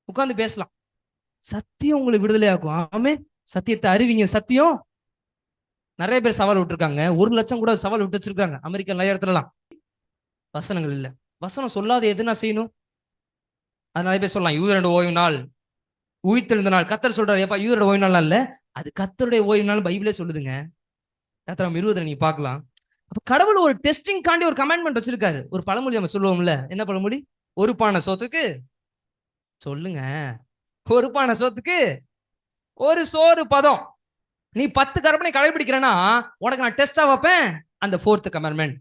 உட்காந்து பேசலாம். சத்தியம் உங்களை விடுதலை ஆக்கும். ஆமே, சத்தியத்தை அறிவிங்க. சத்தியம். நிறைய பேர் சவால் விட்டுருக்காங்க. 1,00,000 கூட சவால் விட்டு வச்சிருக்காங்க அமெரிக்கா நிறைய இடத்துலலாம். வசனங்கள் இல்ல. வசனம் சொல்லாத எதுனா செய்யணும். அது நிறைய பேர் சொல்லலாம் யூதரோட ஓய்வு நாள், உயிர்த்தெழுந்த நாள். கத்தர் சொல்றாரு எப்பா யூதரோட ஓய்வு நாள் இல்ல, அது கத்தருடைய ஓய்வு நாள் பைபிளே சொல்லுதுங்க. யாத்திராம் 20 நீங்க பார்க்கலாம். அப்ப கடவுள் ஒரு டெஸ்டிங் காண்டி ஒரு கமாண்ட்மெண்ட் வச்சிருக்காரு. ஒரு பழமொழி நம்ம சொல்லுவோம்ல, என்ன பழமொழி? ஒரு பானை சோத்துக்கு சொல்லுங்க, ஒரு பானை சோத்துக்கு ஒரு சோறு பதம். நீ 10 கற்பனை கடைபிடிக்கிறனா உனக்கு நான் டெஸ்டா வைப்பேன். அந்த 4th கமாண்ட்மெண்ட்,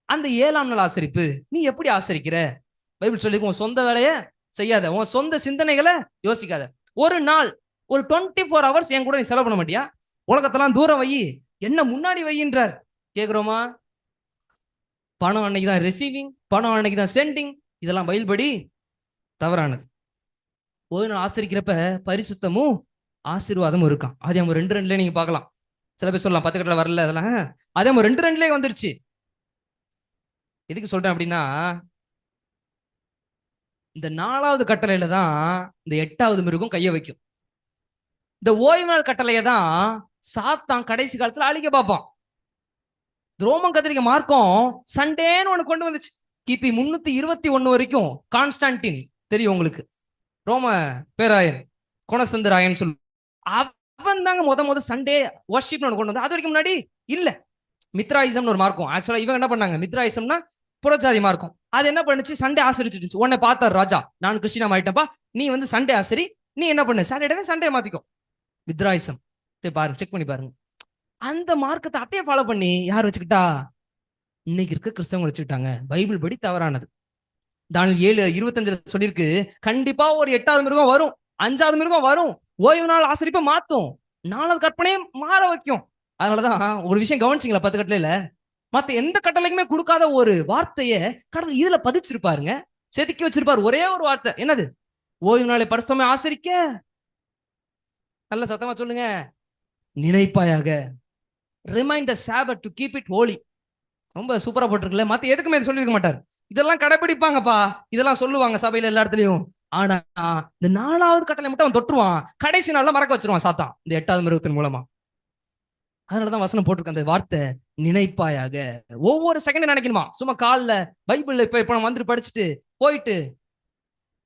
அந்த 7ஆம் நாள் ஆசரிப்பு நீ எப்படி ஆசரிக்கிற? பைபிள் சொல்லி உன் சொந்த வேலையை செய்யாத, உன் சொந்த சிந்தனைகளை யோசிக்காத. ஒரு நாள் ஒரு 24 hours என் கூட நீ செலவு பண்ண மாட்டியா? உலகத்தெல்லாம் தூரம் வை, என்ன முன்னாடி வைன்றார். கேக்குறோமா? பணம் அன்னைக்கு தான் ரிசீவிங், பணம் அன்னைக்கு தான் சென்டிங். இதெல்லாம் பைபிள் படி தவறானது. ஓய்வு நாள் ஆசரிக்கிறப்ப பரிசுத்தமும் ஆசீர்வாதமும் இருக்கான். அதே நம்ம 2:2 நீங்க பார்க்கலாம். சில பேர் சொல்லலாம் 10 கட்டளை வரல அதெல்லாம். அதே நம்ம 2:2 வந்துருச்சு. எதுக்கு சொல்றேன் அப்படின்னா, இந்த 4வது கட்டளையில தான் இந்த 8வது மிருகம் கைய வைக்கும். இந்த ஓய்வு நாள் கட்டளையை தான் சாத்தான் கடைசி காலத்துல அழிக்க பார்ப்பான். ரோமன் கத்திரிக்க மார்க்கம் சண்டேன்னு ஒண்ணு கொண்டு வந்துச்சு. கிபி 321 வரைக்கும் கான்ஸ்டான்டின் தெரியும் உங்களுக்கு, ரோம பேராயன் குணஸ்தந்தராயன் சொல்லு, அவன் தாங்க முத சண்டே வர்ஷிப் கொண்டு வந்து. அது வரைக்கும் முன்னாடி இல்ல. மித்ராயிசம்னு ஒரு மார்க்கம். ஆக்சுவலா இவங்க என்ன பண்ணாங்க? மித்ராயிசம்னா புறஜாதி மார்க்கம். அது என்ன பண்ணுச்சு? சண்டே ஆசரிச்சுட்டு உடனே பார்த்தார் ராஜா, நான் கிறிஸ்டினா ஆயிட்டப்பா, நீ வந்து சண்டே ஆசரி, நீ என்ன பண்ணு சாட்டர்டே சண்டே மாத்திக்கோ. மித்ராயிசம் பாருங்க, செக் பண்ணி பாருங்க. அந்த மார்க்கத்தை அப்படியே ஃபாலோ பண்ணி யார் வச்சுக்கிட்டா? இன்னைக்கு இருக்க கிறிஸ்தவங்க வச்சுக்கிட்டாங்க. பைபிள் படி தவறானது. தானியேல் 7:25 சொல்லியிருக்கு, கண்டிப்பா ஒரு 8வது மிருகம் வரும், 5வது மிருகம் வரும், ஓய்வு நாள் ஆசரிப்பை மாத்தும், 4வது கற்பனையை மாற வைக்கும். அதனாலதான் ஒரு விஷயம் கவனிச்சிங்களா? 10 கட்டளையில மத்த எந்த கட்டளைக்குமே கொடுக்காத ஒரு வார்த்தையை கடவுள் இதுல பதிச்சிருப்பாருங்க, செதுக்கி வச்சிருப்பாரு. ஒரே ஒரு வார்த்தை, என்னது? ஓய்வு நாளை பரிசுத்தமா ஆசரிக்க, நல்ல சத்தமா சொல்லுங்க, நினைப்பாயாக. Remind the Sabbath to keep it holy. ரொம்ப சூப்பரா போட்டிருக்குல்ல. மத்த எதுக்குமே சொல்லிருக்க மாட்டார். இதெல்லாம் கடைபிடிப்பாங்கப்பா, இதெல்லாம் சொல்லுவாங்க சபையில எல்லா இடத்துலயும். ஆனா இந்த 4வது கட்டளை மட்டும் அவன் தொட்டுருவான், கடைசி நாள்ல மறக்க வச்சிருவான் சாத்தான் இந்த 8வது மிருகத்தின் மூலமா. அதனாலதான் வசனம் போட்டிருக்க அந்த வார்த்தை, நினைப்பாயாக. ஒவ்வொரு செகண்ட் நினைக்கணுமா? சும்மா காலில் பைபிள்ல இப்ப நம்ம வந்து படிச்சுட்டு போயிட்டு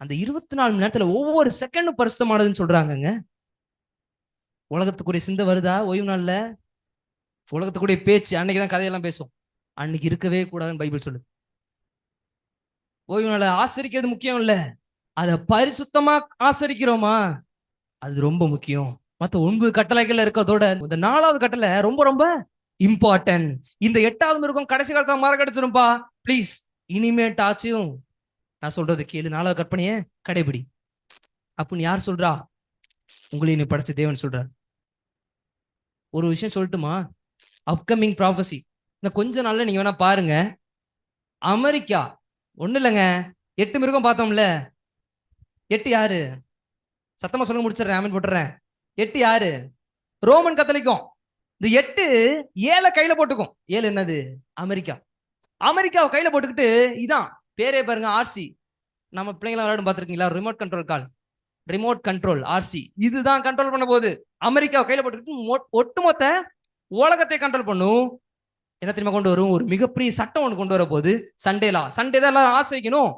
அந்த 24 மணி நேரத்துல ஒவ்வொரு செகண்டும் பரிசுத்தமானதுன்னு சொல்றாங்கங்க. உலகத்துக்குரிய சிந்தை வருதா ஓய்வு நாள்ல? உலகத்துக்குரிய பேச்சு அன்னைக்குதான் கதையெல்லாம் பேசும், அன்னைக்கு இருக்கவே கூடாதுன்னு பைபிள் சொல்லு. ஓய்வு நாளை ஆசரிக்கிறது முக்கியம் இல்ல, அதை பரிசுத்தமா ஆசரிக்கிறோமா அது ரொம்ப முக்கியம். மற்ற 9 கட்டளைகள் இருக்கிறதோட இந்த 4வது கட்டளை ரொம்ப ரொம்ப இம்பார்ட்டன்ட். இந்த 8வது மிருகம் கடைசி காலத்துல மர கிடைச்சிரும்பா. பிளீஸ் இனிமேட் ஆச்சும் நான் சொல்றது கேளு, 4வது கற்பனையை கடைபிடி அப்படின்னு யார் சொல்றா? உங்களை நீ படைச்ச தேவன் சொல்றார். ஒரு விஷயம் சொல்லட்டுமா? அப்கமிங் ப்ராஃபசி இந்த கொஞ்ச நாள்ல நீங்க வேணா பாருங்க. அமெரிக்கா ஒண்ணு இல்லைங்க, 8 மிருகம் பார்த்தோம்ல. 8 யாரு? சத்தமா சொல்ல முடிச்சிடறேன், ஆமென் போட்டுறேன். 8 யாரு? ரோமன் கத்தோலிக்கும். இந்த 8 7 கையில போட்டுக்கும். 7 என்னது? அமெரிக்கா. அமெரிக்காவை கையில போட்டுக்கிட்டு இதான் பேரே பாருங்க, ஆர்சி. நம்ம பிள்ளைங்களா விளையாடும் பார்த்துருக்கீங்களா? ரிமோட் கண்ட்ரோல் கால், ரிமோட் கண்ட்ரோல் ஆர்சி. இதுதான் கண்ட்ரோல் பண்ண போகுது. அமெரிக்காவை கையில போட்டுக்கிட்டு ஒட்டுமொத்த உலகத்தை கண்ட்ரோல் பண்ணும். என்ன தெரியுமா கொண்டு வரும்? ஒரு மிகப்பெரிய சட்டம் ஒன்று கொண்டு வர போகுது. சண்டேலா, சண்டே தான் எல்லாரும் ஆசரிக்கணும்,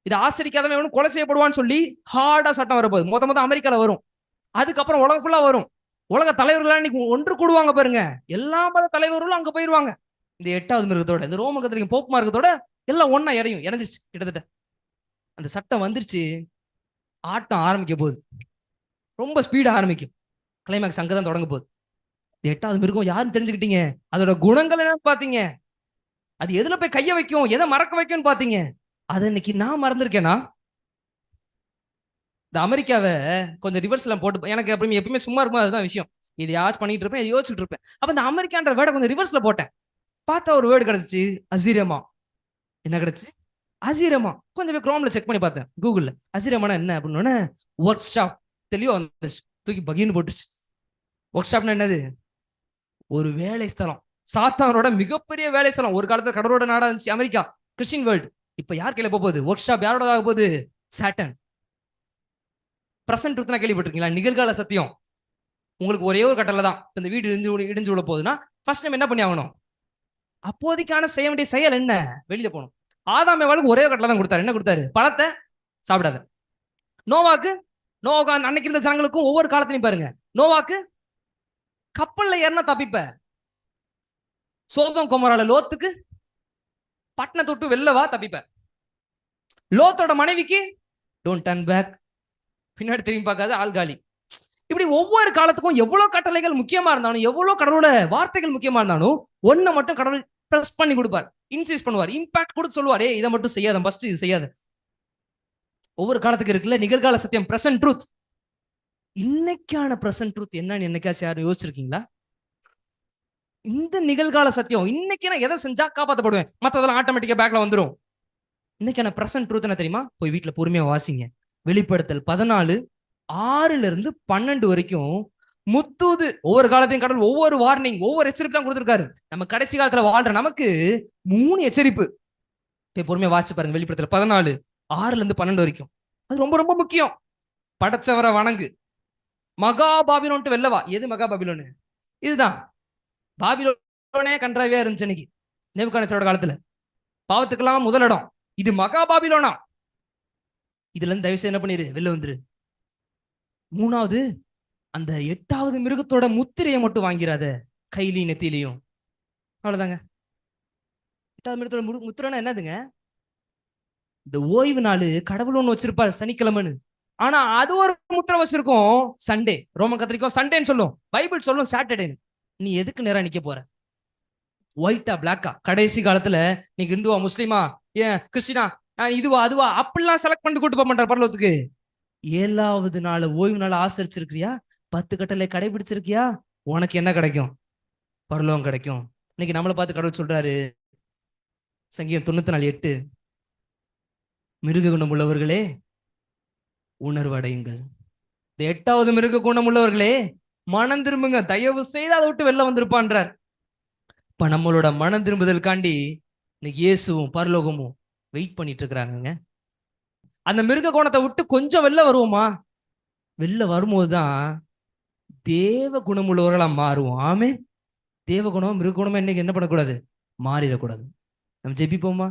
இதை ஆசரிக்காதவன் கொலை செய்யப்படுவான்னு சொல்லி ஹார்டா சட்டம் வரப்போகுது. மொத்த அமெரிக்கால வரும். அதுக்கப்புறம் உலகம் ஃபுல்லா வரும். உலக தலைவர்கள் இன்னைக்கு ஒன்று கூடுவாங்க பாருங்க, எல்லா மத தலைவர்களும் அங்க போயிருவாங்க. இந்த 8வது மிருகத்தோட, இந்த ரோம கத்தோலிக்க போப் மார்க்கத்தோட எல்லாம் ஒன்னா இறந்துச்சு கிட்டத்தட்ட. அந்த சட்டம் வந்துருச்சு, ஆட்டம் ஆரம்பிக்க போகுது. ரொம்ப ஸ்பீடா ஆரம்பிக்கும். கிளைமேக்ஸ் அங்கதான் தொடங்க போகுது. 8வது மிருகம் யாருன்னு தெரிஞ்சுக்கிட்டீங்க. அதோட குணங்கள் என்னன்னு பாத்தீங்க. அது எதுல போய் கைய வைக்கும், எதை மறக்க வைக்கும்னு பாத்தீங்க. அதை இன்னைக்கு நான் மறந்துருக்கேனா? இந்த அமெரிக்காவை கொஞ்சம் ரிவர்ஸ்ல போட்டு, எனக்கு எப்பயுமே சும்மா இருக்கும்போது அதுதான் விஷயம். இது யாச்சும் பண்ணிட்டு இருப்பேன், யோசிச்சுட்டு இருப்பேன். அப்ப இந்த அமெரிக்கான்ற வேர்டை கொஞ்சம் ரிவர்ஸ்ல போட்டேன். பார்த்தா ஒரு வேர்டு கிடைச்சிச்சு, அசீரமா. என்ன கிடைச்சு? அசீரமா. கொஞ்சம் போய் குரோம்ல செக் பண்ணி பார்த்தேன், கூகுள்ல. அசீரமானா என்ன அப்படின்னு ஒர்க் ஷாப் தெளிவா வந்துச்சு. தூக்கி பகின்னு போட்டுச்சு. ஒர்க் ஷாப்னா என்னது? ஒரு வேலை ஸ்தலம். சாத்தானோட மிகப்பெரிய வேலை ஸ்தலம். ஒரு காலத்துல கடவுளோட நாடா இருந்துச்சு அமெரிக்கா, கிறிஸ்டின் வேர்ல்டு. இப்ப யார் கையில போகுது? ஒர்க் ஷாப் யாரோட ஆக போகுது? சாட்டன். பிரசன்ட் ட்ரூத்னா கேள்விப்பட்டிருக்கீங்களா? நிகழ்கால சத்தியம். உங்களுக்கு ஒரே ஒரு கட்டளை தான். இந்த வீடு இடிஞ்சு விட போகுதுன்னா ஃபர்ஸ்ட் டைம் என்ன பண்ணி ஆகணும்? அப்போதைக்கான செய்ய வேண்டிய செயல் என்ன? வெளியில போகணும். ஆதாம் ஏவாளுக்கு ஒரே கட்டளை தான் கொடுத்தாரு. என்ன கொடுத்தாரு? பழத்தை சாப்பிடாத. நோவாக்கு அன்னைக்கு இருந்த ஜனங்களுக்கும் ஒவ்வொரு காலத்திலையும் பாருங்க. நோவாக்கு கப்பல்ல ஏறினா தப்பிப்ப. சோதம் கொமோரால லோத்துக்கு பட்டணத்தை விட்டு வெளில வா தப்பிப்ப. லோத்தோட மனைவிக்கு டோன்ட் டர்ன் பேக், பின்னாடி திரும்பி பார்க்காத, ஆள்காலி. இப்படி ஒவ்வொரு காலத்துக்கும் எவ்வளவு கட்டளைகள் முக்கியமா இருந்தாலும், எவ்வளவு கடவுளோட வார்த்தைகள் முக்கியமா இருந்தாலும், ஒன்ன மட்டும் கடவுள் பிரஸ் பண்ணி கொடுப்பார், இன்சிஸ்ட் பண்ணுவார், இம்பாக்ட் கொடுத்து சொல்லுவார், இதை மட்டும் செய்யாத, ஃபர்ஸ்ட் இது செய்யாத. ஒவ்வொரு காலத்துக்கு இருக்குல்ல நிகழ்கால சத்தியம், பிரசன்ட் ட்ரூத். இன்னைக்கான பிரசன்ட் ட்ரூத் என்னன்னு என்னைக்காச்சும் யாரும் யோசிச்சிருக்கீங்களா? இந்த நிகழ்கால சத்தியம் இன்னைக்கு நான் எதை செஞ்சா காப்பாற்றப்படுவேன், மற்றதெல்லாம் ஆட்டோமேட்டிக்கா பேக்ல வந்துடும். இன்னைக்கான பிரசன்ட் ட்ரூத் என்ன தெரியுமா? போய் வீட்டுல பொறுமையா வாசிங்க. வெளிப்படுத்தல் 14:6-12 வரைக்கும் முத்தூது. ஒவ்வொரு காலத்தையும் கடவுள் ஒவ்வொரு வார்னிங், ஒவ்வொரு எச்சரிப்பு தான் கொடுத்திருக்காரு. நம்ம கடைசி காலத்துல வாழ்ற நமக்கு 3 எச்சரிப்பு. போய் பொறுமையா வாசிச்சு பாருங்க. வெளிப்படுத்தல் 14:6-12 வரைக்கும். அது ரொம்ப ரொம்ப முக்கியம். படைச்சவரை வணங்கு, மகா பாபிலோன்ட்டு வெல்லவா. எது மகா பாபிலோனு? இதுதான். பாபிலோனே கன்றாவியா இருந்துச்சு அன்னைக்கு நேபுகாத்நேச்சரோட காலத்துல. பாவத்துக்கெல்லாம் முதலிடம். இது மகா பாபிலோனா. இதுல இருந்து தயவு செய்து என்ன பண்ணிரு, வெளில வந்துரு. 3வது, அந்த 8வது மிருகத்தோட முத்திரையை மட்டும் வாங்கிறாத, கையிலையும் நெத்திலையும். அவ்வளவுதாங்க. 8வது மிருகத்தோட முத்திரைனா என்னதுங்க? இந்த ஓய்வு நாள் கடவுள் ஒண்ணு வச்சிருப்பாரு சனிக்கிழமைன்னு. ஆனா அது ஒரு முத்திரை வச்சிருக்கோம், சண்டே. ரோமன் கத்திரிக்கோம் சண்டேன்னு சொல்லும், பைபிள் சொல்லும் சாட்டர்டேன்னு. நீ எதுக்கு நேரம் நிக்க போற? ஒயிட்டா பிளாக்கா? கடைசி காலத்துல நீங்க இந்துவா, முஸ்லீமா, ஏன் கிறிஸ்டினா, இதுவா அதுவா அப்படிலாம் செலக்ட் பண்ணி கூட்டு போக மாட்டார் பரலோகத்துக்கு. 7வது நாள் ஓய்வு நாள் ஆசரிச்சிருக்கியா? 10 கட்டளை கடைபிடிச்சிருக்கியா? உனக்கு என்ன கிடைக்கும்? பரலோகம் கிடைக்கும். இன்னைக்கு நம்மளை பார்த்து கடவுள் சொல்றாரு, சங்கீதம் 94:8, மிருக குணம் உள்ளவர்களே உணர்வு அடையுங்கள். இந்த 8வது மிருக குணம் உள்ளவர்களே மனம் திரும்புங்க, தயவு செய்து அதை விட்டு வெளில வந்திருப்பான்றார். இப்ப நம்மளோட மனம் திரும்புதலுக்காண்டி இன்னைக்கு இயேசுவும் பரலோகமும் வெயிட் பண்ணிட்டு இருக்கிறாங்க. அந்த மிருக கோணத்தை விட்டு கொஞ்சம் வெளில வருவோமா? வெளில வரும்போதுதான் தேவ குணமுள்ளவர்களா மாறுவோம். ஆமே. தேவ குணம் மிருக குணமா இன்னைக்கு என்ன பண்ணக்கூடாது? மாறிடக்கூடாது. நம்ம ஜெபிப்போமா?